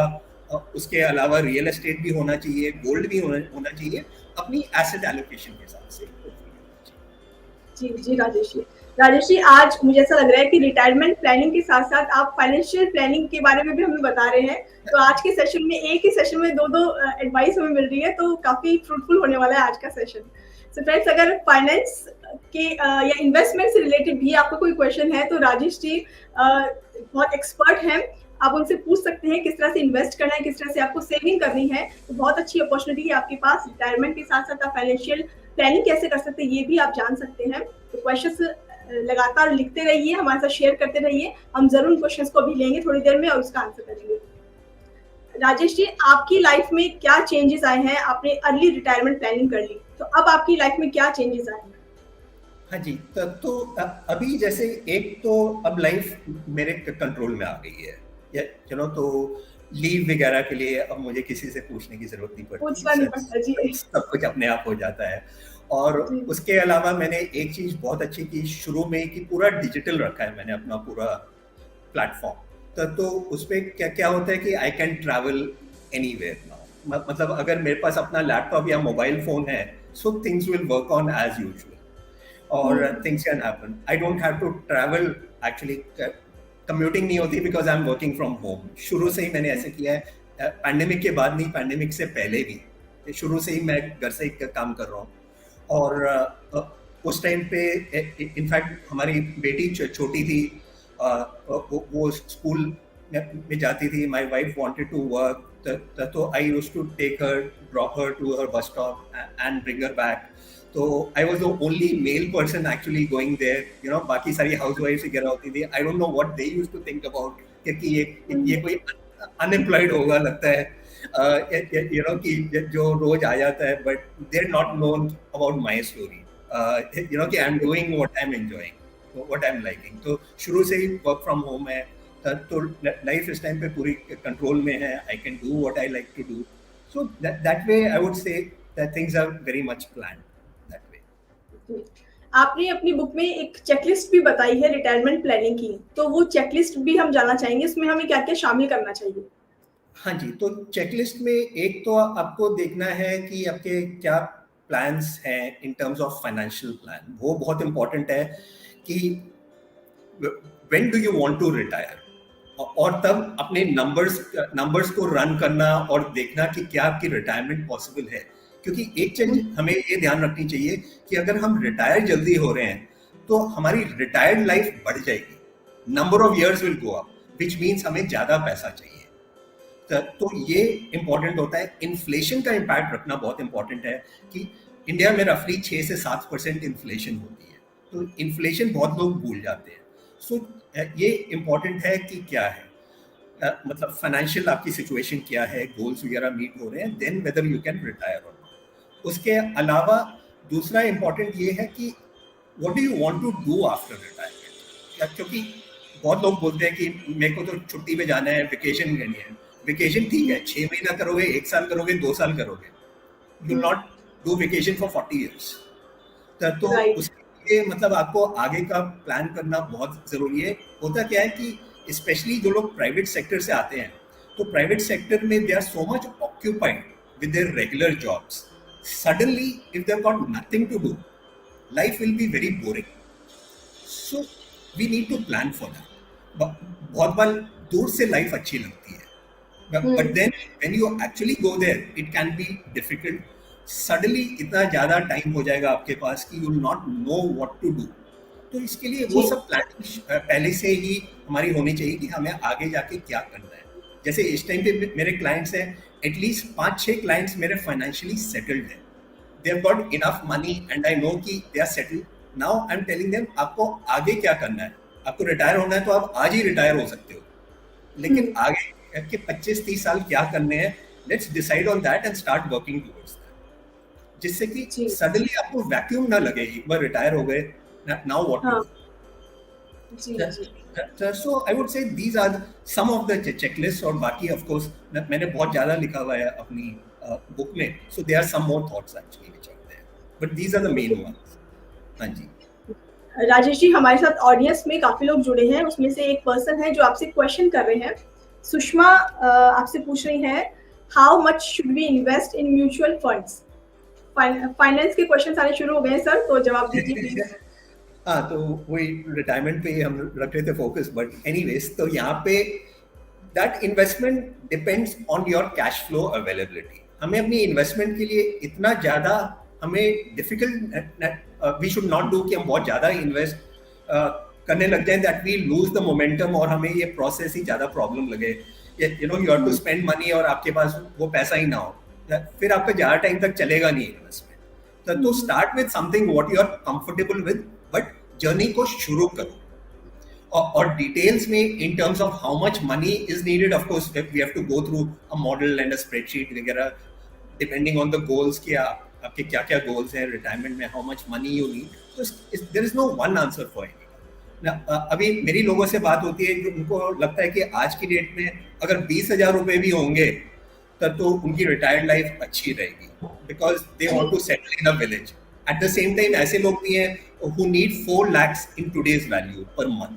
[SPEAKER 2] उसके अलावा रियल एस्टेट भी होना चाहिए, गोल्ड भी होना चाहिए, अपनी एसेट एलोकेशन के हिसाब से।
[SPEAKER 1] जी राजेश जी, आज मुझे ऐसा लग रहा है कि रिटायरमेंट प्लानिंग के साथ साथ आप फाइनेंशियल प्लानिंग के बारे में भी हमें बता रहे हैं। तो आज के सेशन में, एक ही सेशन में दो एडवाइस हमें मिल रही है, तो काफी फ्रूटफुल होने वाला है आज का सेशन। सो फ्रेंड्स, अगर फाइनेंस के या इन्वेस्टमेंट से रिलेटेड भी आपको कोई क्वेश्चन है तो राजेश जी बहुत एक्सपर्ट हैं, आप उनसे पूछ सकते हैं किस तरह से इन्वेस्ट करना है, किस तरह से आपको सेविंग करनी है। तो बहुत अच्छी अपॉर्चुनिटी है आपके पास। रिटायरमेंट के साथ साथ आप फाइनेंशियल प्लानिंग कैसे कर सकते हैं ये भी आप जान सकते हैं। तो क्वेश्चंस लगातार लिखते रहिए, हमारे साथ शेयर करते रहिए, हम जरूर उन क्वेश्चंस को भी लेंगे थोड़ी देर में और उसका आंसर करेंगे। राजेश जी, आपकी लाइफ में क्या चेंजेस आए हैं? आपने अर्ली रिटायरमेंट प्लानिंग कर ली, तो अब आपकी लाइफ में क्या चेंजेस आए हैं?
[SPEAKER 2] हाँ जी, तो अभी जैसे एक तो अब लाइफ मेरे कंट्रोल में आ गई है, तो लीव वगैरह के लिए अब मुझे किसी से पूछने की जरूरत नहीं पड़ती,
[SPEAKER 1] पूछना नहीं पड़ता जी।
[SPEAKER 2] सब कुछ अपने आप हो जाता है। और
[SPEAKER 1] जी।
[SPEAKER 2] उसके अलावा मैंने एक चीज बहुत अच्छी की शुरू में कि पूरा डिजिटल रखा है मैंने अपना पूरा प्लेटफॉर्म। तो उसमें क्या क्या होता है कि I can travel anywhere now, मतलब अगर मेरे पास अपना लैपटॉप या मोबाइल फोन है, so things will work on as usual और things can happen. I don't have to travel actually. Commuting नहीं होती because I'm working from home. शुरू से ही मैंने ऐसे किया है, पैंडेमिक के बाद नहीं, पैंडेमिक से पहले भी शुरू से ही मैं घर से ही काम कर रहा हूँ। और उस टाइम पे इनफैक्ट हमारी बेटी छोटी थी, वो स्कूल में जाती थी, my wife wanted to work, तो I used to take her, drop her to her bus stop and bring her back. तो I was the only male person actually going there, बाकी सारी हाउसवाइफ्स वगैरह होती थी। I don't know what they used to think about कि ये कोई अनएम्प्लॉयड होगा लगता है, कि जो रोज आ जाता है, but they are not known about my story, कि I am doing what I am enjoying, what I am liking. तो शुरू से ही वर्क फ्रॉम होम है, तो लाइफ इस टाइम पे पूरी कंट्रोल में है, I can do what I like to do. So that way I would say that things are very much planned that way.
[SPEAKER 1] आपने अपनी बुक में एक चेकलिस्ट भी बताई है रिटायरमेंट प्लानिंग की, तो वो चेकलिस्ट भी हम जानना चाहेंगे, इसमें हमें क्या क्या शामिल करना चाहिए?
[SPEAKER 2] हाँ जी, तो चेकलिस्ट में एक तो आपको देखना है कि आपके क्या प्लान्स हैं in terms of financial plan. वो बहुत इंपॉर्टेंट है कि when do you want to retire, और तब अपने नंबर्स को रन करना और देखना कि क्या आपकी रिटायरमेंट पॉसिबल है। क्योंकि एक चीज हमें ये ध्यान रखनी चाहिए कि अगर हम रिटायर जल्दी हो रहे हैं तो हमारी रिटायर्ड लाइफ बढ़ जाएगी, number of years will go up, which means हमें ज्यादा पैसा चाहिए। तो ये इंपॉर्टेंट होता है। इन्फ्लेशन का इम्पैक्ट रखना बहुत इंपॉर्टेंट है कि इंडिया में रफली 6 से 7% इन्फ्लेशन होती है, तो इन्फ्लेशन बहुत लोग भूल जाते हैं। सो ये इम्पॉर्टेंट है कि क्या है, मतलब फाइनेंशियल आपकी सिचुएशन क्या है, गोल्स वगैरह मीट हो रहे हैं, then whether you can retire और नॉट। उसके अलावा दूसरा इम्पॉर्टेंट ये है कि what do you want to do after retirement. क्योंकि बहुत लोग बोलते हैं कि मेरे को तो छुट्टी पे जाना है, वेकेशन करनी है। वेकेशन ठीक है, 6 महीना करोगे, 1 साल करोगे, 2 साल करोगे, you not do vacation for 40 years। तो उसके लिए मतलब आपको आगे का प्लान करना बहुत जरूरी है। होता क्या है कि स्पेशली जो लोग प्राइवेट सेक्टर से आते हैं, तो प्राइवेट सेक्टर में they are so much occupied with their regular jobs, suddenly if they have got nothing to do, life will be very boring. So we need to plan for that. बहुत बार दूर से life अच्छी लगती है, but then when you actually go there it can be difficult। suddenly इतना ज़्यादा time हो जाएगा आपके पास कि you will not know what to do। तो इसके लिए वो सब प्लानिंग पहले से ही हमारी होनी चाहिए कि हमें आगे जाके क्या करना है। जैसे इस टाइम पे मेरे क्लाइंट्स हैं, एटलीस्ट 5-6 क्लाइंट्स मेरे फाइनेंशियली सेटल्ड हैं, they have got enough money and I know कि they are settled. Now I am telling them आपको आगे क्या करना है। आपको रिटायर होना है तो आप आज ही रिटायर हो सकते हो, लेकिन आगे के 25-30 साल क्या करने हैं, let's decide on that and start working towards that, जिससे कि सडनली आपको वैक्यूम ना लगे एक बार रिटायर हो गए, नाउ व्हाट टू डू। जी। So I would say these are some of the checklist, और बाकी ऑफ कोर्स मैंने बहुत ज्यादा लिखा हुआ है अपनी बुक में, so there are some more thoughts actually which are there, but these are the main ones. हां जी
[SPEAKER 1] राजेश जी, हमारे साथ ऑडियंस में काफी लोग जुड़े हैं, उसमें से एक पर्सन है जो आपसे क्वेश्चन कर रहे हैं। सुषमा आपसे पूछ रही हैं, how much should we invest in mutual funds? Finance के क्वेश्चन आने शुरू हो गए हैं सर, तो जवाब दीजिए प्लीज।
[SPEAKER 2] हाँ, तो वही रिटायरमेंट पे हम रख रहे थे फोकस, बट एनीवेज तो यहाँ पे that investment depends on your cash flow availability. हमें अपनी इन्वेस्टमेंट के लिए इतना ज़्यादा हमें difficult we should not do कि हम बहुत ज़्यादा इन्वेस्ट करने लग जाए that we lose the momentum और हमें ये प्रोसेस ही ज़्यादा प्रॉब्लम लगे। You know, you have to spend money और आपके पास वो पैसा ही ना हो, फिर आपका ज़्यादा टाइम तक चलेगा नहीं इन्वेस्टमेंट। तो start with something what you are comfortable with, but journey को शुरू करो। और डिटेल्स में in terms of how much money is needed, of course we have to go through a model and a spreadsheet वगैरह, depending on the goals कि आपके क्या क्या गोल्स हैं रिटायरमेंट में, how much money you need. तो there is no one answer for it. अभी मेरी लोगों से बात होती है जो उनको लगता है कि आज की डेट में अगर 20,000 रुपए भी होंगे तब तो उनकी रिटायर्ड लाइफ अच्छी रहेगी, because they want to settle in a village. At the same time ऐसे लोग भी हैं who need 4 lakhs in today's value पर मंथ,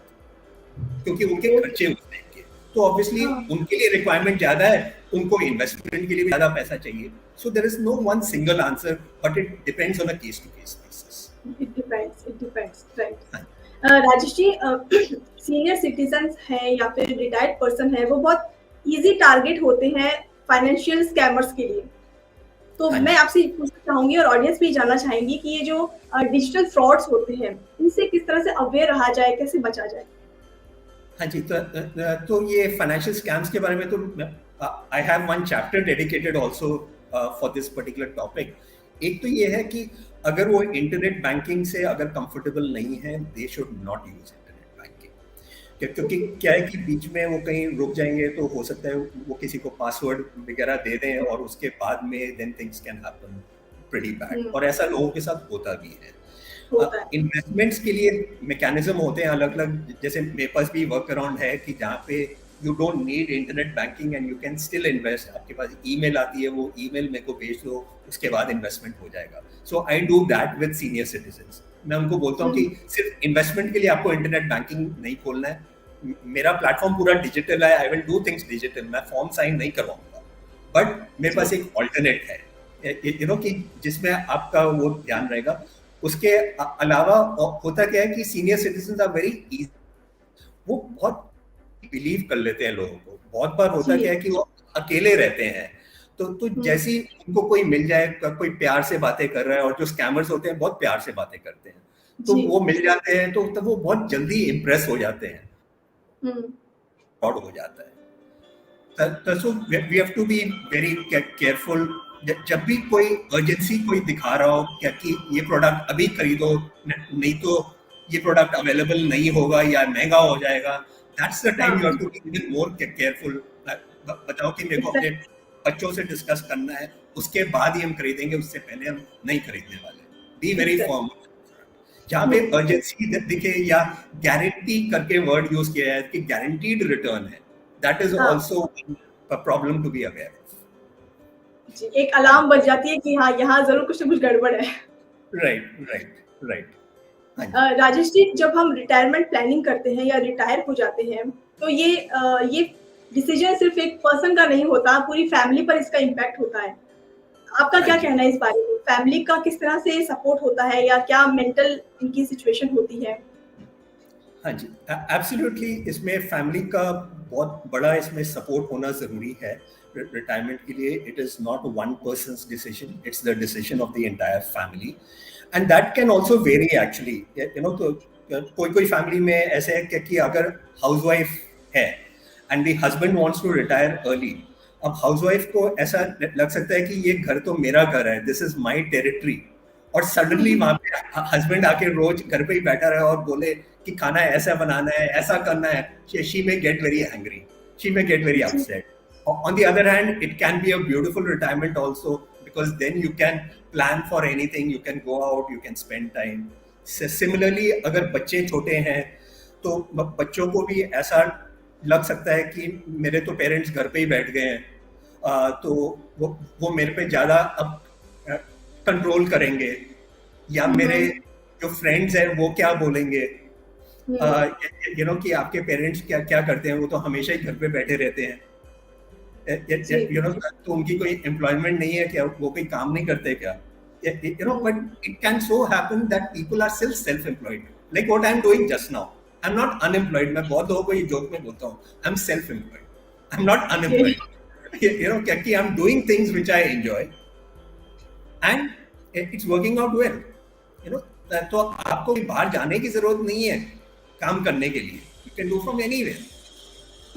[SPEAKER 2] क्योंकि उनके खर्चे उस टाइप के, तो ऑब्वियसली उनके लिए रिक्वायरमेंट ज्यादा है, उनको इन्वेस्टमेंट के लिए भी ज्यादा पैसा चाहिए। So there is no one single answer, but it depends on a case to case basis.
[SPEAKER 1] It depends, right. Rajesh ji, senior citizens हैं या फिर रिटायर्ड पर्सन है, वो बहुत इजी टारगेट होते हैं फाइनेंशियल स्कैमर्स के लिए। तो मैं आपसे पूछना चाहूंगी और ऑडियंस भी जानना चाहेंगी कि ये जो डिजिटल फ्रॉड्स होते हैं इनसे किस तरह से अवेयर रहा जाए, कैसे बचा जाए?
[SPEAKER 2] हाँ जी, तो ये फाइनेंशियल स्कैम्स के बारे में तो I have one chapter dedicated also for this particular topic. एक तो ये है कि अगर वो इंटरनेट बैंकिंग से अगर कंफर्टेबल नहीं है, they should not use internet banking, क्योंकि क्या है कि बीच में वो कहीं रुक जाएंगे तो हो सकता है वो किसी को पासवर्ड वगैरह दे दें और उसके बाद में then things can happen pretty bad, और ऐसा लोगों के साथ होता भी है। इन्वेस्टमेंट्स के लिए मैकेनिज्म होते हैं अलग अलग, जैसे मेरे पास भी वर्क अराउंड है कि जहाँ पे you don't need internet banking and you can still invest. आपके पास ईमेल आती है, वो ईमेल मेरे को भेज दो, उसके बाद इन्वेस्टमेंट हो जाएगा। So I do that with senior citizens. मैं उनको बोलता हूँ कि सिर्फ इन्वेस्टमेंट के लिए आपको इंटरनेट बैंकिंग नहीं खोलना है, मेरा प्लेटफॉर्म पूरा डिजिटल है, I will do things digital, मैं फॉर्म साइन नहीं करवाऊंगा, बट मेरे पास एक ऑल्टरनेट है यू नो कि जिसमें आपका वो ध्यान रहेगा। उसके अलावा होता क्या है कि senior citizens are very easy, वो बहुत बिलीव कर लेते हैं लोगों को। बहुत बार होता क्या है कि वो अकेले रहते हैं, तो जैसी उनको कोई मिल जाए, कोई प्यार से बातें कर रहा है, और जो स्कैमर्स होते हैं बहुत प्यार से बातें करते हैं, तो वो मिल जाते हैं, तो तब वो बहुत जल्दी इम्प्रेस हो जाते हैं, फ्रॉड हो जाता है। So we have to be very careful. जब भी कोई अर्जेंसी कोई दिखा रहा हो क्या कि ये प्रोडक्ट अभी खरीदो, नहीं तो ये प्रोडक्ट अवेलेबल नहीं होगा या महंगा हो जाएगा, that's the time you have to be even more careful. बताओ कि मेरे को अपने बच्चों से डिस्कस करना है, उसके बाद ही हम खरीदेंगे, उससे पहले हम नहीं खरीदने वाले। Be very firm. जहाँ पे अर्जेंसी दिखे या गारंटी करके वर्ड यूज किया है कि गारंटीड रिटर्न है, that is also a problem to be aware.
[SPEAKER 1] एक अलार्म बज जाती है कि हाँ, यहाँ जरूर कुछ न कुछ गड़बड़ है।
[SPEAKER 2] राइट।
[SPEAKER 1] राजेश जी, जब हम रिटायरमेंट प्लानिंग करते हैं या रिटायर हो जाते हैं, तो ये डिसीजन सिर्फ एक पर्सन का नहीं होता, पूरी फैमिली पर इसका इम्पैक्ट होता है। आपका क्या कहना है इस बारे में? फैमिली का किस तरह से सपोर्ट होता है या क्या मेंटल इनकी सिचुएशन होती है?
[SPEAKER 2] हाँ जी, एब्सोल्युटली। इसमें फैमिली का बहुत बड़ा इसमें सपोर्ट होना जरूरी है रिटायरमेंट के लिए। It is not one persons decision, it's the decision of the entire family, and that can also very actually, you know. तो कोई फैमिली में ऐसे है कि अगर हाउसवाइफ है and the husband wants to retire early, अब हाउसवाइफ को ऐसा लग सकता है कि ये घर तो मेरा घर है, दिस इज माय टेरिटरी, और सडनली वहां पे हस्बैड आके रोज घर पे ही बैठा रहे और बोले कि खाना ऐसा बनाना है, ऐसा करना है, she may get very angry, she may get very upset. On the other hand, it can be a beautiful retirement also, because then you can plan for anything, you can go out, you can spend time. Similarly, अगर बच्चे छोटे हैं तो बच्चों को भी ऐसा लग सकता है कि मेरे तो पेरेंट्स घर पे ही बैठ गए हैं, तो वो मेरे पे ज़्यादा अब कंट्रोल करेंगे, या मेरे जो फ्रेंड्स हैं वो क्या बोलेंगे, यू नो कि आपके पेरेंट्स क्या क्या करते हैं, वो तो हमेशा ही घर पे बैठे रहते हैं, यू नो, तो उनकी कोई एम्प्लॉयमेंट नहीं है क्या, वो कोई काम नहीं करते क्या, you know. But it can so happen that people are still self employed, like what I am doing just now. I am not unemployed. मैं बहुत लोगों को ये जोक में बोलता हूँ, I am self employed, I am not unemployed, you know, क्योंकि I am doing things which I enjoy and it's working out well, you know. तो आपको बाहर जाने की जरूरत नहीं है काम करने के लिए, you can do from anywhere.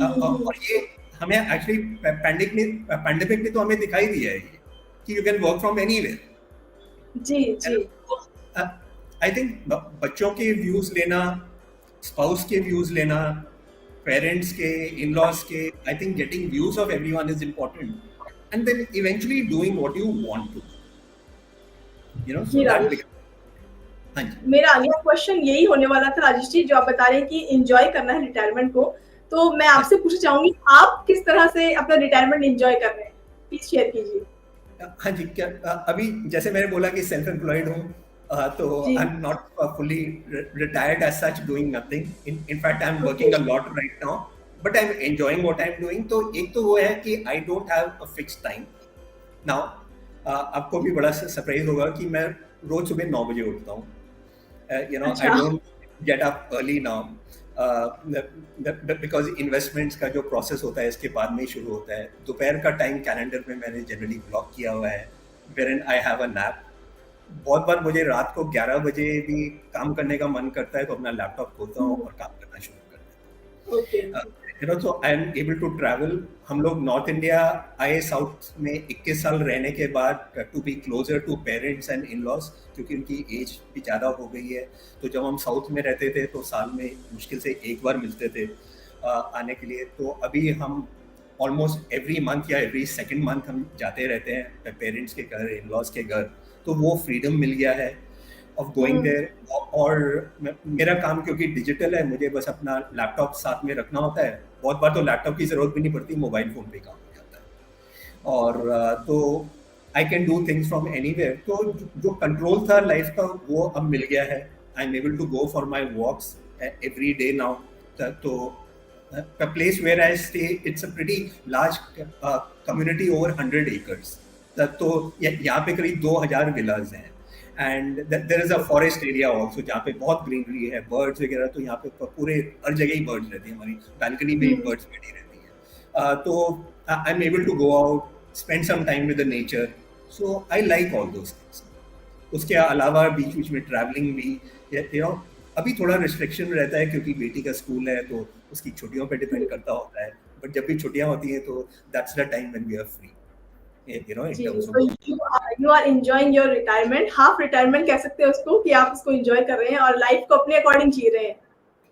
[SPEAKER 2] और ये हमें एक्चुअली पैंडेमिक ने तो हमें दिखाई दिया है कि you can work from anywhere.
[SPEAKER 1] जी।
[SPEAKER 2] आई थिंक बच्चों के व्यूज लेना, स्पाउस के व्यूज लेना, पेरेंट्स के, इन-लॉज के, I think getting views of everyone is important, and then eventually doing what you want to, you know, so that हाँ जी।
[SPEAKER 1] मेरा अगला क्वेश्चन यही होने वाला था राजेश जी, जो आप बता रहे हैं कि एंजॉय करना है रिटायरमेंट को, तो मैं
[SPEAKER 2] हाँ
[SPEAKER 1] आपसे पूछना चाहूंगी आप किस तरह से अपना रिटायरमेंट एंजॉय कर रहे हैं, प्लीज शेयर कीजिए।
[SPEAKER 2] हाँ जी, क्या अभी जैसे मैंने बोला कि सेल्फ एम्प्लॉयड हूँ, तो
[SPEAKER 1] जी।
[SPEAKER 2] I am not fully retired as such, doing nothing. In fact I am
[SPEAKER 1] okay.
[SPEAKER 2] Working a lot right now, but I am enjoying what I am doing. तो एक तो वो है कि I don't have a fixed time now. आपको भी बड़ा surprise होगा कि मैं रोज सुबह 9 बजे उठता हूँ। I
[SPEAKER 1] अच्छा।
[SPEAKER 2] don't get up early now, because investments का जो प्रोसेस होता है इसके बाद में ही शुरू होता है। दोपहर का टाइम कैलेंडर में मैंने जनरली ब्लॉक किया हुआ है, wherein I have a nap। बहुत बार मुझे रात को 11 बजे भी काम करने का मन करता है, तो अपना लैपटॉप खोलता हूँ और काम करना शुरू कर देता हूँ।
[SPEAKER 1] Okay.
[SPEAKER 2] So I am able to travel। हम लोग नॉर्थ इंडिया आए साउथ में 21 साल रहने के बाद, to be closer to parents and in laws, क्योंकि उनकी एज भी ज़्यादा हो गई है। तो जब हम साउथ में रहते थे तो साल में मुश्किल से एक बार मिलते थे आने के लिए। तो अभी हम ऑलमोस्ट एवरी मंथ या एवरी सेकेंड मंथ हम जाते रहते हैं पेरेंट्स के घर, इन लॉज के घर। तो वो फ्रीडम मिल गया है ऑफ गोइंग देयर। और मेरा काम क्योंकि डिजिटल है, मुझे बस अपना लैपटॉप साथ में रखना होता है। बहुत बार तो लैपटॉप की ज़रूरत भी नहीं पड़ती, मोबाइल फ़ोन पे काम हो जाता है। और तो आई can do things from anywhere. तो जो कंट्रोल था लाइफ का वो अब मिल गया है। I am able to go for my walks every day now. तो the place where I stay, it's a pretty large community over 100 acres। तो यहाँ पे करीब 2000 विलाज हैं, and there is a forest area also जहाँ पे बहुत greenery है, बर्ड्स वगैरह। तो यहाँ पे पूरे हर जगह ही बर्ड्स रहती हैं, हमारी बैल्कनी में ही बर्ड्स बैठी रहती हैं। तो I am able to go out, spend some time with the nature. So I like all those things. उसके अलावा बीच बीच में ट्रैवलिंग भी, अभी थोड़ा रिस्ट्रिक्शन रहता है क्योंकि बेटी का स्कूल है, तो उसकी छुट्टियों पे डिपेंड करता होता है। बट जब भी छुट्टियां होती हैं तो that's the time when we are free, in
[SPEAKER 1] जी,
[SPEAKER 2] terms
[SPEAKER 1] so
[SPEAKER 2] of
[SPEAKER 1] you are enjoying your retirement, half retirement कह सकते हैं उसको, कि आप उसको एंजॉय कर रहे हैं और लाइफ को अपने अकॉर्डिंग जी रहे हैं।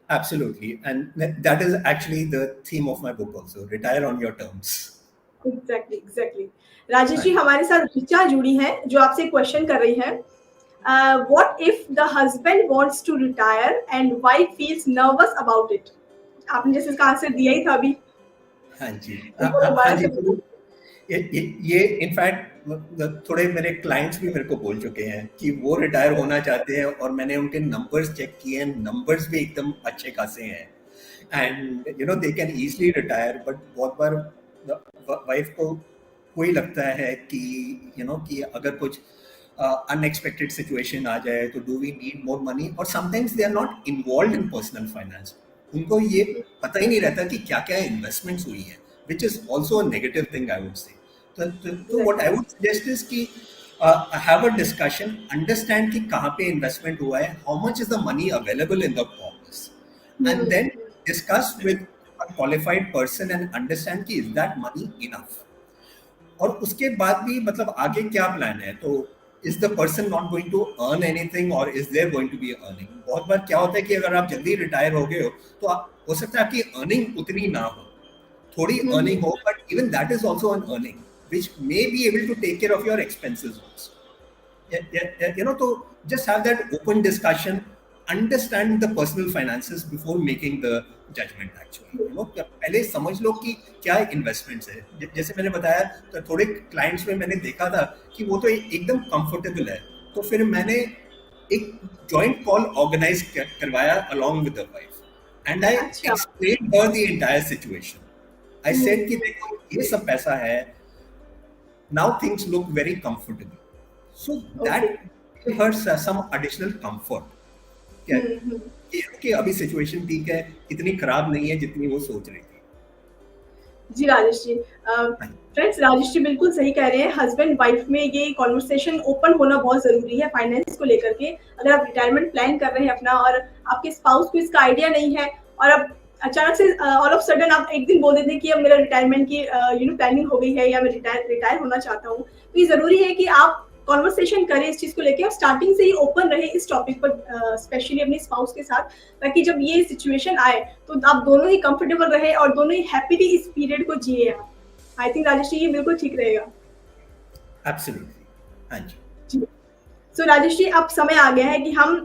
[SPEAKER 2] absolutely, and that is actually the theme of my book also, retire on your terms।
[SPEAKER 1] Exactly. Rajesh ji, हमारे साथ ऋचा जुड़ी हैं जो आपसे क्वेश्चन कर रही हैं। What if the husband wants to retire and wife feels nervous about it? आपने जैसे इसका आंसर दिया ही था अभी।
[SPEAKER 2] हाँ जी,
[SPEAKER 1] उनको दोबारा से
[SPEAKER 2] तो ये इनफैक्ट थोड़े मेरे क्लाइंट्स भी मेरे को बोल चुके हैं कि वो रिटायर होना चाहते हैं, और मैंने उनके नंबर्स चेक किए हैं, नंबर्स भी एकदम अच्छे खासे हैं, and they can easily retire. But बहुत बार वाइफ को कोई लगता है कि कि अगर कुछ अनएक्सपेक्टेड सिचुएशन आ जाए तो do we need more money, और sometimes they are not involve in personal finance. उनको ये पता ही नहीं रहता कि क्या क्या इन्वेस्टमेंट्स हुई है, which is also a negative thing, I would say। तो what I would suggest is कि have a discussion, understand कि कहाँ पे investment हुआ है, how much is the money available in the corpus, and then discuss with a qualified person and understand कि is that money enough। और उसके बाद भी मतलब आगे क्या प्लान है, तो is the person not going to earn anything or is there going to be earning। बहुत बार क्या होता है कि अगर आप जल्दी रिटायर हो गए हो तो हो सकता है आपकी अर्निंग उतनी ना हो, थोड़ी अर्निंग हो, but even that is also an earning which may be able to take care of your expenses also। तो just have that open discussion, understand the personal finances before making the judgment actually। पहले समझ लो कि क्या investments है। जैसे मैंने बताया, तो थोड़े क्लाइंट्स में मैंने देखा था कि वो तो एकदम कंफर्टेबल है, तो फिर मैंने एक जॉइंट कॉल ऑर्गेनाइज करवाया along with the wife, and I explained her the entire situation। I said कि देखो ये सब पैसा है, now things look very comfortable, so that gave her some additional comfort कि अभी सिचुएशन ठीक है, इतनी खराब नहीं है जितनी वो सोच रही थी।
[SPEAKER 1] जी राजेश जी, फ्रेंड्स, राजेश जी बिल्कुल सही कह रहे हैं। हस्बैंड वाइफ में ये कॉन्वर्सेशन ओपन होना बहुत जरूरी है फाइनेंस को लेकर के। अगर आप रिटायरमेंट प्लान कर रहे हैं अपना और आपके स्पाउस को इसका आइडिया नहीं है, और अब अचानक से ऑल ऑफ सडन आप एक दिन बोल देते हैं कि अब मेरा रिटायरमेंट की प्लानिंग हो गई है या मैं रिटायर होना चाहता हूँ, तो ये जरूरी है कि आप कॉन्वर्सेशन करें इस चीज को लेके और स्टार्टिंग से ही ओपन रहे इस टॉपिक पर, स्पेशली अपने स्पाउस के साथ, ताकि जब ये सिचुएशन आए तो आप दोनों ही कंफर्टेबल रहे और दोनों ही हैप्पीली इस पीरियड को जिए। आप, आई थिंक राजेश जी ये बिल्कुल ठीक रहेगा।
[SPEAKER 2] एब्सोल्युटली, हाँ जी।
[SPEAKER 1] सो राजेश जी, अब समय आ गया है कि हम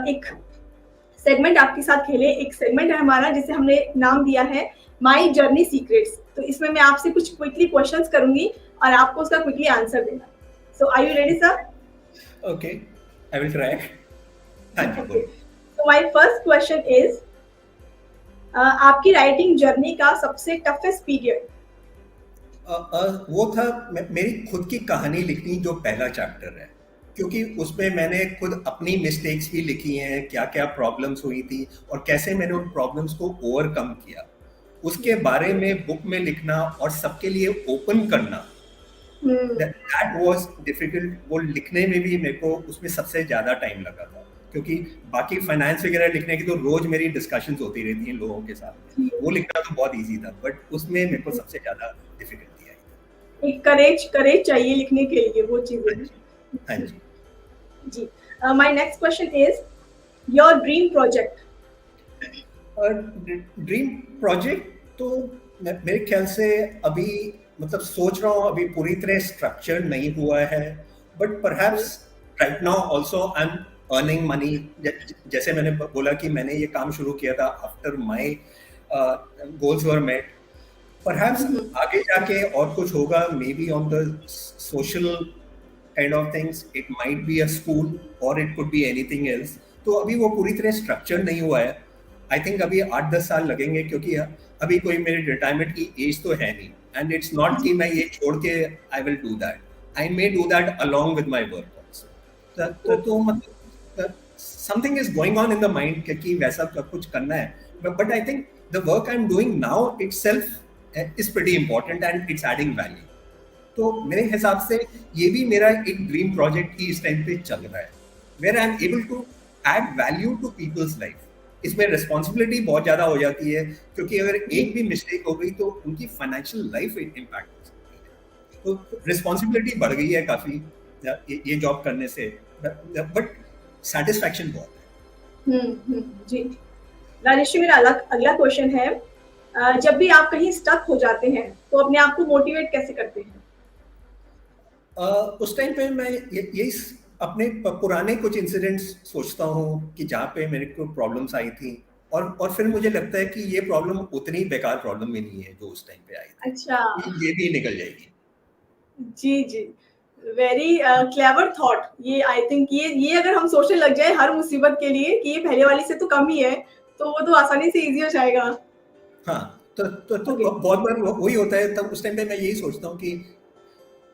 [SPEAKER 1] एक सेगमेंट आपके साथ खेले। एक सेगमेंट है हमारा जिसे हमने नाम दिया है माई जर्नी सीक्रेट्स। तो इसमें मैं आपसे कुछ क्विकली क्वेश्चंस करूंगी और आपको उसका क्विकली आंसर देना। So are you ready sir?
[SPEAKER 2] Okay, I will try. हाँ जी,
[SPEAKER 1] ओके,
[SPEAKER 2] बोलिए।
[SPEAKER 1] So my first question is, आपकी राइटिंग जर्नी का सबसे टफेस्ट पीरियड?
[SPEAKER 2] वो था मेरी खुद की कहानी लिखनी, जो पहला चैप्टर है, क्योंकि उसमें मैंने खुद अपनी मिस्टेक्स भी लिखी हैं, क्या क्या प्रॉब्लम्स हुई थी और कैसे मैंने उन प्रॉब्लम्स को ओवरकम किया, उसके बारे में बुक में लिखना और सबके लिए ओपन करना, दैट वाज डिफिकल्ट। वो लिखने में भी मेरे को उसमें सबसे ज़्यादा टाइम लगा था, क्योंकि बाकी फाइनेंस वगैरह लिखने की तो रोज मेरी डिस्कशंस होती रहती हैं लोगों के साथ, वो लिखना तो बहुत इजी था, बट उसमें मेरे को सबसे ज़्यादा डिफिकल्टी आई।
[SPEAKER 1] एक करेज चाहिए लिखने के लिए वो चीजें।
[SPEAKER 2] हाँ जी।
[SPEAKER 1] जी, my next question is your dream project?
[SPEAKER 2] Dream project तो मेरे ख्याल से अभी मतलब सोच रहा हूँ, अभी पूरी तरह स्ट्रक्चर्ड नहीं हुआ है, but perhaps right now also I am earning money. जैसे मैंने बोला कि मैंने ये काम शुरू किया था after my goals were met, perhaps आगे जाके और कुछ होगा, maybe on the social kind of things, it might be a school और it could be anything else. तो अभी वो पूरी तरह स्ट्रक्चर नहीं हुआ है। आई थिंक अभी 8-10 साल लगेंगे, क्योंकि अभी कोई मेरी रिटायरमेंट की एज तो है नहीं, एंड इट्स नॉट कि मैं ये छोड़ के I will do that, I may do that along with my work also. तो मतलब something is going on in the mind कि वैसा कुछ करना है, but I think the work I am doing now itself is pretty important and it's adding value. तो मेरे हिसाब से ये भी मेरा एक ड्रीम प्रोजेक्ट ही इस टाइम पे चल रहा है, where I am able to add value to people's life. इसमें रिस्पॉन्सिबिलिटी बहुत ज़्यादा हो जाती है, क्योंकि अगर एक भी मिस्टेक हो गई तो उनकी फाइनेंशियल लाइफ इम्पैक्ट हो सकती है। तो रिस्पॉन्सिबिलिटी बढ़ गई है काफ़ी ये जॉब करने से, बट सेटिस्फैक्शन बहुत है।
[SPEAKER 1] जी राजेश जी, मेरा अगला क्वेश्चन है, जब भी आप कहीं स्टक हो जाते हैं तो अपने आप को मोटिवेट कैसे करते हैं?
[SPEAKER 2] उस टाइम पे मैं यही अपने पुराने कुछ इंसिडेंट्स सोचता हूँ कि जहाँ पे मेरे को प्रॉब्लम्स आई थी, और फिर मुझे लगता है कि ये प्रॉब्लम उतनी बेकार प्रॉब्लम भी नहीं है जो उस टाइम पे आई थी।
[SPEAKER 1] अच्छा,
[SPEAKER 2] ये भी निकल जाएगी।
[SPEAKER 1] जी जी, वेरी क्लेवर थॉट। ये आई थिंक ये अगर हम सोचने लग जाए हर मुसीबत के लिए कि ये पहले वाली से तो कम ही है, तो वो तो आसानी से इजी हो जाएगा।
[SPEAKER 2] हाँ, तो
[SPEAKER 1] Okay.
[SPEAKER 2] बहुत बार वही होता है, तब उस टाइम पे मैं यही सोचता हूँ कि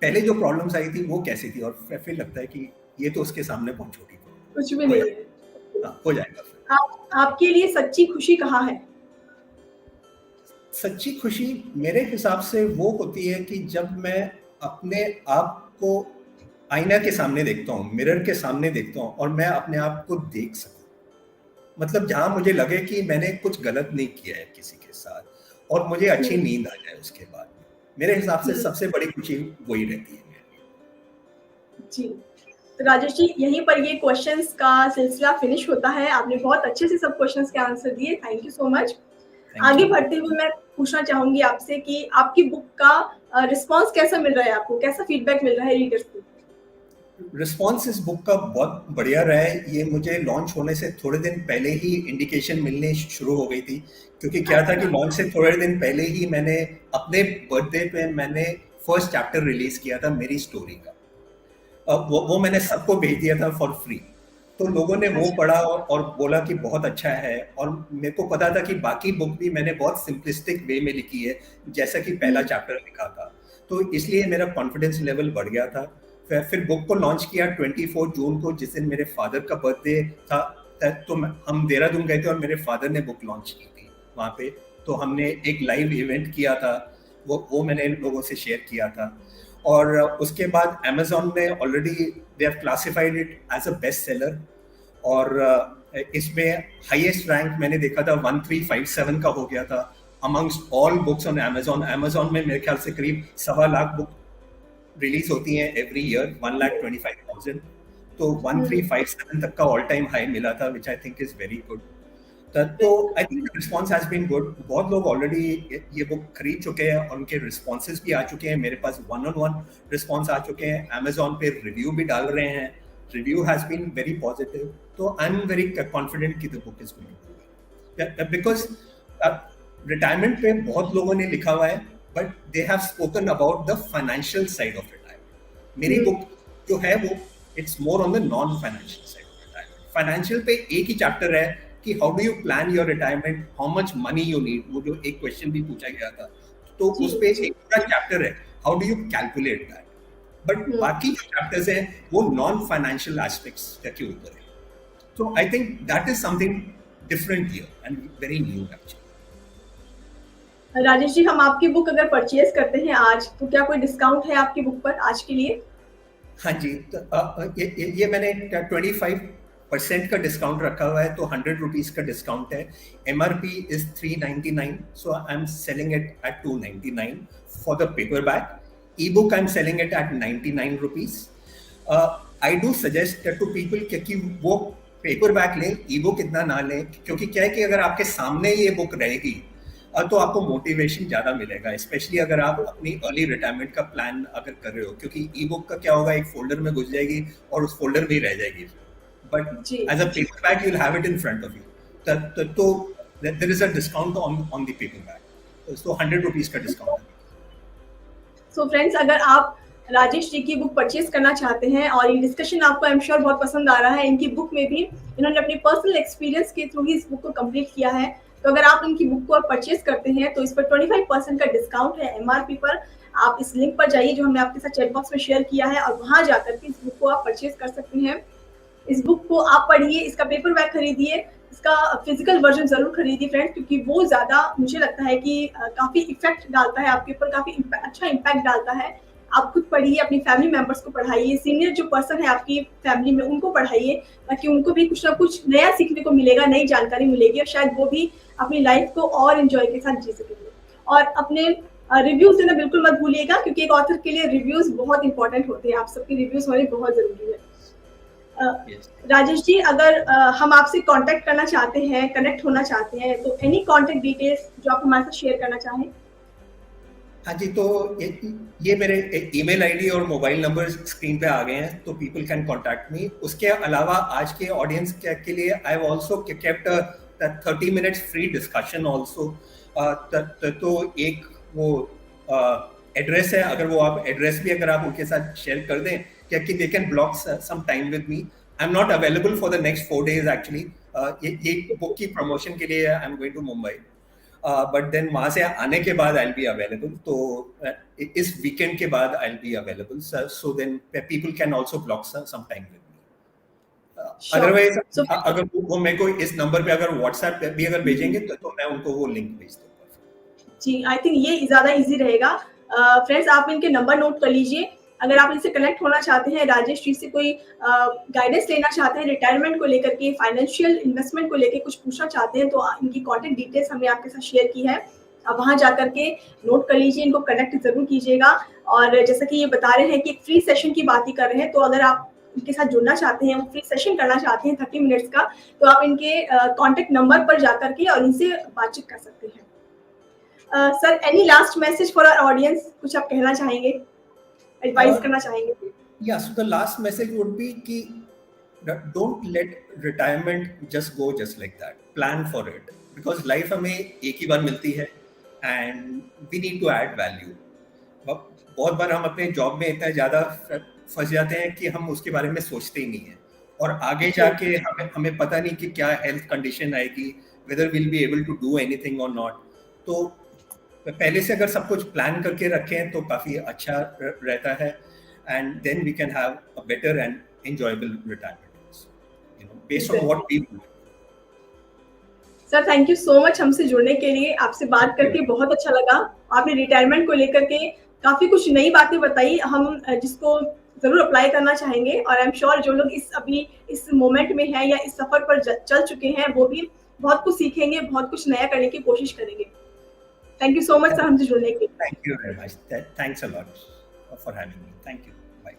[SPEAKER 2] पहले जो प्रॉब्लम्स आई थी वो कैसी थी, और फिर लगता है कि ये तो उसके सामने बहुत छोटी प्रॉब्लम,
[SPEAKER 1] कुछ भी नहीं है।
[SPEAKER 2] हो जाएगा फिर।
[SPEAKER 1] आपके लिए सच्ची खुशी कहाँ है?
[SPEAKER 2] सच्ची खुशी मेरे हिसाब से वो होती है कि जब मैं अपने आप को आईना के सामने देखता हूँ, मिरर के सामने देखता हूँ, और मैं अपने आप को देख सकूं। मतलब जहां मुझे लगे कि मैंने कुछ गलत नहीं किया है किसी के साथ, और मुझे अच्छी नींद आ जाए उसके बाद। मेरे हिसाब से सबसे बड़ी खुशी वही रहती है मेरे लिए।
[SPEAKER 1] जी, तो राजेश जी, यहीं पर ये क्वेश्चंस का सिलसिला फिनिश होता है। आपने बहुत अच्छे से सब क्वेश्चंस के आंसर दिए, थैंक यू सो मच। आगे बढ़ते हुए मैं पूछना चाहूंगी आपसे कि आपकी बुक का रिस्पांस कैसा मिल रहा है आपको? कैसा फीडबैक मिल रहा है रीडर्स को?
[SPEAKER 2] रिस्पांस इस बुक का बहुत बढ़िया रहा है। ये मुझे लॉन्च होने से थोड़े दिन पहले ही इंडिकेशन मिलने शुरू हो गई थी, क्योंकि क्या था कि लॉन्च से थोड़े दिन पहले ही मैंने अपने बर्थडे पे मैंने फर्स्ट चैप्टर रिलीज किया था मेरी स्टोरी का। वो मैंने सबको भेज दिया था फॉर फ्री। तो लोगों ने वो पढ़ा और बोला कि बहुत अच्छा है, और मेरे को पता था कि बाकी बुक भी मैंने बहुत सिंपलिस्टिक वे में लिखी है, जैसा कि पहला चैप्टर लिखा था। तो इसलिए मेरा कॉन्फिडेंस लेवल बढ़ गया था। फिर बुक को लॉन्च किया 24 जून को, जिस दिन मेरे फादर का बर्थडे था। तो हम देहरादून गए थे और मेरे फादर ने बुक लॉन्च की थी वहाँ पे। तो हमने एक लाइव इवेंट किया था, वो मैंने लोगों से शेयर किया था। और उसके बाद अमेज़न ने already they have classified it as a best seller, और इसमें हाईएस्ट रैंक मैंने देखा था 1357 का हो गया था amongst all books on Amazon. Amazon में मेरे ख्याल से करीब 1.25 लाख बुक रिलीज होती हैं एवरी ईयर, 1,25,000। तो 1357 तक का ऑल टाइम हाई मिला था, which I think is very good. तो I think response has been good. बहुत लोग ऑलरेडी ये बुक खरीद चुके हैं और उनके रिस्पॉन्सेज भी आ चुके हैं। मेरे पास 1-on-1 रिस्पॉन्स आ चुके हैं। अमेज़न पे रिव्यू भी डाल रहे हैं। review has been very positive. So I'm very confident कि the book is going to do well. Because retirement पे बहुत लोगों ने लिखा हुआ है, but they have spoken about the financial side of retirement. मेरी book जो है वो it's more on the non-financial side of retirement. Financial पे एक ही chapter है कि how do you plan your retirement, how much money you need, वो जो एक question भी पूछा गया था, तो उस पे एक पूरा chapter है, how do you calculate that. But बाकी जो chapters हैं वो non-financial aspects के ऊपर है. So I think that is something different here and very new actually.
[SPEAKER 1] Rajesh ji, हम आपकी बुक अगर परचेज करते हैं आज, तो क्या कोई डिस्काउंट है आपकी बुक पर आज के लिए?
[SPEAKER 2] हाँ जी, तो ये मैंने 25% का डिस्काउंट रखा हुआ है, तो 100 रुपीज का डिस्काउंट है. MRP is 399, so I'm selling it at 299 for the paperback. Ebook I'm selling it at 99 rupees. I do suggest that to people कि वो पेपरबैक लें, ईबुक इतना ना लें, क्योंकि क्या है कि अगर आपके सामने ये बुक रहेगी तो आपको मोटिवेशन ज्यादा मिलेगा, स्पेशली अगर आप अपनी अर्ली रिटायरमेंट का प्लान अगर कर रहे हो, क्योंकि ई बुक का क्या होगा, एक फोल्डर में घुस जाएगी और उस फोल्डर में ही रह जाएगी. But as a paperback you will have it in front of you. तो there is a discount on the paperback, so 100 rupees का डिस्काउंट.
[SPEAKER 1] सो फ्रेंड्स, अगर आप राजेश जी की बुक परचेज करना चाहते हैं और ये डिस्कशन आपको आई एम श्योर बहुत पसंद आ रहा है, इनकी बुक में भी इन्होंने अपने पर्सनल एक्सपीरियंस के थ्रू ही इस बुक को कंप्लीट किया है, तो अगर आप इनकी बुक को परचेज करते हैं तो इस पर 25% का डिस्काउंट है MRP पर. आप इस लिंक पर जाइए जो हमने आपके साथ चैट बॉक्स में शेयर किया है, और वहां जाकर के इस बुक को आप परचेज कर सकते हैं. इस बुक को आप पढ़िए, इसका पेपरबैक खरीदिए, इसका फिजिकल वर्जन जरूर खरीदिए फ्रेंड्स, क्योंकि वो ज्यादा मुझे लगता है कि काफी इफेक्ट डालता है आपके ऊपर, काफी अच्छा इम्पैक्ट डालता है. आप खुद पढ़िए, अपनी फैमिली मेंबर्स को पढ़ाइए, सीनियर जो पर्सन है आपकी फैमिली में उनको पढ़ाइए, ताकि उनको भी कुछ ना कुछ नया सीखने को मिलेगा, नई जानकारी मिलेगी, और शायद वो भी अपनी लाइफ को और एंजॉय के साथ जी सकेंगे. और अपने रिव्यूज देना बिल्कुल मत भूलिएगा, क्योंकि एक ऑथर के लिए रिव्यूज बहुत इंपॉर्टेंट होते हैं. आप सबके रिव्यूज होने बहुत जरूरी है. राजेश जी, अगर हम आपसे कांटेक्ट करना चाहते हैं, कनेक्ट होना चाहते हैं, तो एनी कांटेक्ट डिटेल्स जो आप हमारे साथ शेयर करना चाहें?
[SPEAKER 2] हाँ जी, तो ये मेरे ईमेल आईडी और मोबाइल नंबर स्क्रीन पे आ गए हैं, तो पीपल कैन कांटेक्ट मी. उसके अलावा आज के ऑडियंस के लिए I have also kept a 30 minutes free discussion also. तो एक वो एड्रेस है, अगर वो आप एड्रेस भी अगर आप उनके साथ शेयर कर दें कि they can block some time with me. I am not available for the next 4 days actually. ये बुक की प्रमोशन के लिए I am going to Mumbai, but then वहां से आने के बाद आई विल बी अवेलेबल. तो इस वीकेंड के बाद I will be available, so then people can also block some time with me. Otherwise अगर वो मेरे को इस नंबर पे अगर व्हाट्सएप पे भी अगर भेजेंगे तो मैं उनको वो लिंक भेज दूंगा.
[SPEAKER 1] जी, आई थिंक ये ज्यादा इजी रहेगा. फ्रेंड्स, आप इनके नंबर नोट कर लीजिए. अगर आप इनसे कनेक्ट होना चाहते हैं, राजेश जी से कोई गाइडेंस लेना चाहते हैं रिटायरमेंट को लेकर के, फाइनेंशियल इन्वेस्टमेंट को लेकर कुछ पूछना चाहते हैं, तो इनकी कॉन्टेक्ट डिटेल्स हमने आपके साथ शेयर की है. आप वहां जाकर के नोट कर लीजिए, इनको कनेक्ट जरूर कीजिएगा. और जैसा कि ये बता रहे हैं कि एक फ्री सेशन की बात ही कर रहे हैं, तो अगर आप इनके साथ जुड़ना चाहते हैं, फ्री सेशन करना चाहते हैं 30 मिनट्स का, तो आप इनके कॉन्टेक्ट नंबर पर जाकर के और इनसे बातचीत कर सकते हैं. Sir, any last message for our audience? कुछ आप कहना चाहेंगे, एडवाइस करना चाहेंगे?
[SPEAKER 2] Yeah, so the last message would be कि don't let retirement just go just like that. Plan for it, because life हमें एक ही बार मिलती है and we need to add value. बहुत बार हम अपने जॉब में इतना ज़्यादा फंस जाते हैं कि हम उसके बारे में सोचते ही नहीं हैं, और आगे जाके हमें पता नहीं कि क्या हेल्थ कंडीशन आएगी, whether we'll be able to do anything or not. तो पहले से अगर सब कुछ प्लान करके रखें तो काफ़ी अच्छा रहता है, and then we can have a better and enjoyable retirement, based on what we do.
[SPEAKER 1] Sir, thank you so much हमसे जुड़ने के लिए. आपसे बात करके बहुत अच्छा लगा. आपने रिटायरमेंट को लेकर के काफी कुछ नई बातें बताई, हम जिसको जरूर अप्लाई करना चाहेंगे, और आई एम श्योर जो लोग अभी इस मोमेंट में है या इस सफर पर चल चुके हैं, वो भी बहुत कुछ सीखेंगे, बहुत कुछ नया करने की कोशिश करेंगे. Thank you so much sir हमसे जुड़ने के लिए.
[SPEAKER 2] Thank you very much. Thanks a lot for having me. Thank you. Bye.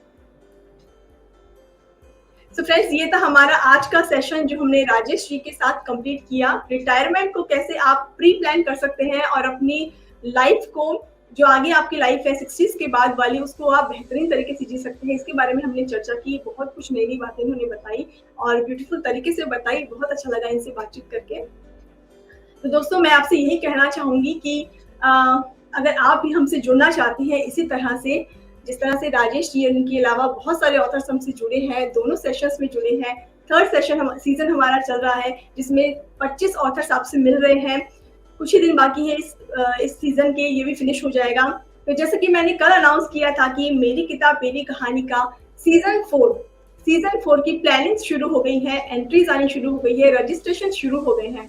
[SPEAKER 1] So friends, ये था हमारा आज का सेशन जो हमने राजेश जी के साथ कंप्लीट किया. रिटायरमेंट को कैसे आप प्री प्लान कर सकते हैं और अपनी लाइफ को जो आगे आपकी लाइफ है 60s के बाद वाली, उसको आप बेहतरीन तरीके से जी सकते हैं। इसके बारे में हमने चर्चा की, बहुत कुछ नई-नई बातें इन्होंने बताई और ब्यूटीफुल तरीके से बताई। बहुत अच्छा लगा इनसे बातचीत करके। तो दोस्तों, मैं आपसे यही कहना चाहूँगी कि अगर आप भी हमसे जुड़ना चाहते हैं इसी तरह से, जिस तरह से राजेश जी, उनके अलावा बहुत सारे ऑथर्स हमसे जुड़े हैं, दोनों सेशंस में जुड़े हैं। थर्ड सीज़न हमारा चल रहा है, जिसमें 25 ऑथर्स आपसे मिल रहे हैं। कुछ ही दिन बाकी है इस सीज़न के, ये भी फिनिश हो जाएगा। तो जैसे कि मैंने कल अनाउंस किया था कि मेरी किताब मेरी कहानी का सीज़न 4 की प्लानिंग शुरू हो गई है, एंट्रीज आनी शुरू हो गई है, रजिस्ट्रेशन शुरू हो गए हैं।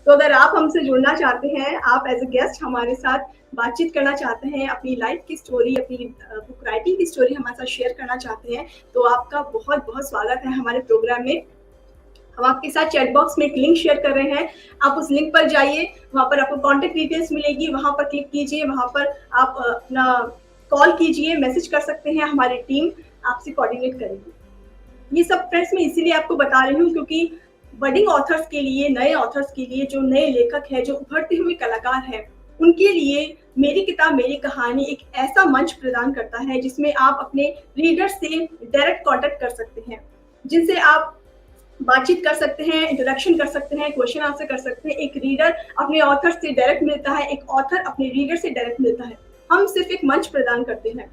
[SPEAKER 1] तो अगर आप हमसे जुड़ना चाहते हैं, आप एज अ गेस्ट हमारे साथ बातचीत करना चाहते हैं, अपनी लाइफ की स्टोरी, अपनी बुक राइटिंग की स्टोरी हमारे साथ शेयर करना चाहते हैं, तो आपका बहुत बहुत स्वागत है हमारे प्रोग्राम में। हम आपके साथ चैट बॉक्स में एक लिंक शेयर कर रहे हैं, आप उस लिंक पर जाइए, वहाँ पर आपको कॉन्टेक्ट डिटेल्स मिलेगी, वहाँ पर क्लिक कीजिए, वहाँ पर आप अपना कॉल कीजिए, मैसेज कर सकते हैं, हमारी टीम आपसे कोऑर्डिनेट करेगी। ये सब फ्रेंड्स मैं इसीलिए आपको बता रही हूँ क्योंकि बडिंग ऑथर्स के लिए, नए ऑथर्स के लिए, जो नए लेखक हैं, जो उभरते हुए कलाकार हैं, उनके लिए मेरी किताब मेरी कहानी एक ऐसा मंच प्रदान करता है जिसमें आप अपने रीडर से डायरेक्ट कांटेक्ट कर सकते हैं, जिनसे आप बातचीत कर सकते हैं, इंटरेक्शन कर सकते हैं, क्वेश्चन आंसर कर सकते हैं। एक रीडर अपने ऑथर से डायरेक्ट मिलता है, एक ऑथर अपने रीडर से डायरेक्ट मिलता है। हम सिर्फ एक मंच प्रदान करते हैं।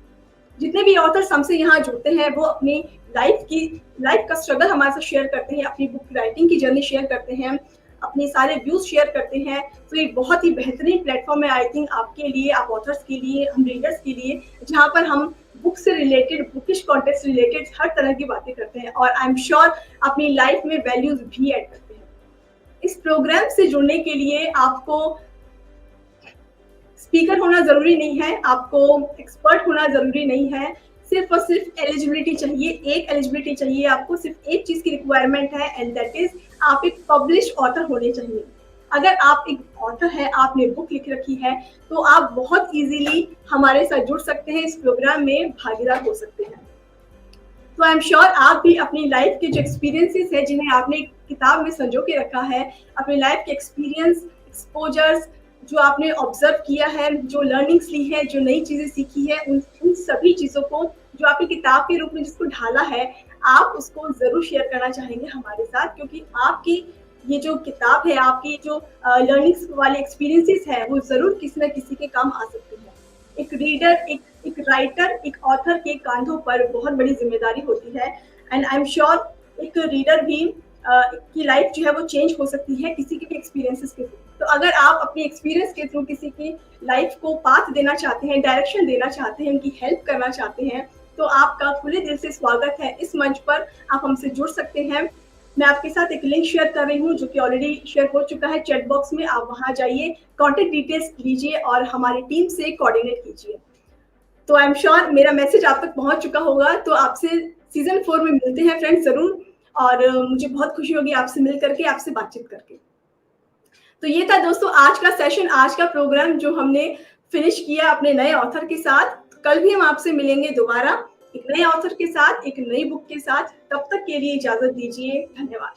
[SPEAKER 1] जितने भी ऑथर्स हमसे यहाँ जुड़ते हैं, वो अपनी लाइफ का स्ट्रगल हमारे साथ शेयर करते हैं, अपनी बुक राइटिंग की जर्नी शेयर करते हैं, अपने सारे व्यूज शेयर करते हैं। तो ये बहुत ही बेहतरीन प्लेटफॉर्म है, आई थिंक आपके लिए, आप ऑथर्स के लिए, हम रीडर्स के लिए, जहाँ पर हम बुक से रिलेटेड, बुकिश कॉन्टेक्ट से रिलेटेड हर तरह की बातें करते हैं और आई एम श्योर अपनी लाइफ में वैल्यूज भी ऐड करते हैं। इस प्रोग्राम से जुड़ने के लिए आपको स्पीकर होना जरूरी नहीं है, आपको एक्सपर्ट होना जरूरी नहीं है, सिर्फ और सिर्फ एलिजिबिलिटी चाहिए। एक एलिजिबिलिटी चाहिए आपको, सिर्फ एक चीज की रिक्वायरमेंट है एंड दैट इज आप एक पब्लिश ऑथर होने चाहिए। अगर आप एक ऑथर है, आपने बुक लिख रखी है, तो आप बहुत इजीली हमारे साथ जुड़ सकते हैं, इस प्रोग्राम में भागीदार हो सकते हैं। तो आई एम श्योर आप भी अपनी लाइफ के जो एक्सपीरियंसेस है, जिन्हें आपने किताब में संजो के रखा है, अपनी लाइफ के एक्सपीरियंस, एक्सपोजर्स, जो आपने ऑब्जर्व किया है, जो लर्निंग्स ली है, जो नई चीजें सीखी है, उन सभी चीजों को जो आपकी किताब के रूप में जिसको ढाला है, आप उसको जरूर शेयर करना चाहेंगे हमारे साथ, क्योंकि आपकी ये जो किताब है, आपकी जो लर्निंग्स वाले एक्सपीरियंसेस है, वो जरूर किसी न किसी के काम आ सकते हैं। एक रीडर, एक राइटर, एक ऑथर के कांधों पर बहुत बड़ी जिम्मेदारी होती है एंड आई एम श्योर एक रीडर भी की लाइफ जो है वो चेंज हो सकती है किसी के भी एक्सपीरियंसेस के थ्रू। तो अगर आप अपने एक्सपीरियंस के थ्रू किसी की लाइफ को पाथ देना चाहते हैं, डायरेक्शन देना चाहते हैं, उनकी हेल्प करना चाहते हैं, तो आपका खुले दिल से स्वागत है। इस मंच पर आप हमसे जुड़ सकते हैं। मैं आपके साथ एक लिंक शेयर कर रही हूँ जो कि ऑलरेडी शेयर हो चुका है चैट बॉक्स में, आप वहां जाइए, कॉन्टेक्ट डिटेल्स लीजिए और हमारी टीम से कोऑर्डिनेट कीजिए। तो आई एम श्योर मेरा मैसेज आप तक पहुंच चुका होगा। तो आपसे सीजन 4 में मिलते हैं फ्रेंड्स जरूर, और मुझे बहुत खुशी होगी आपसे मिल करके, आपसे बातचीत करके। तो ये था दोस्तों आज का सेशन, आज का प्रोग्राम जो हमने फिनिश किया अपने नए ऑथर के साथ। कल भी हम आपसे मिलेंगे दोबारा एक नए ऑथर के साथ, एक नई बुक के साथ। तब तक के लिए इजाजत दीजिए, धन्यवाद।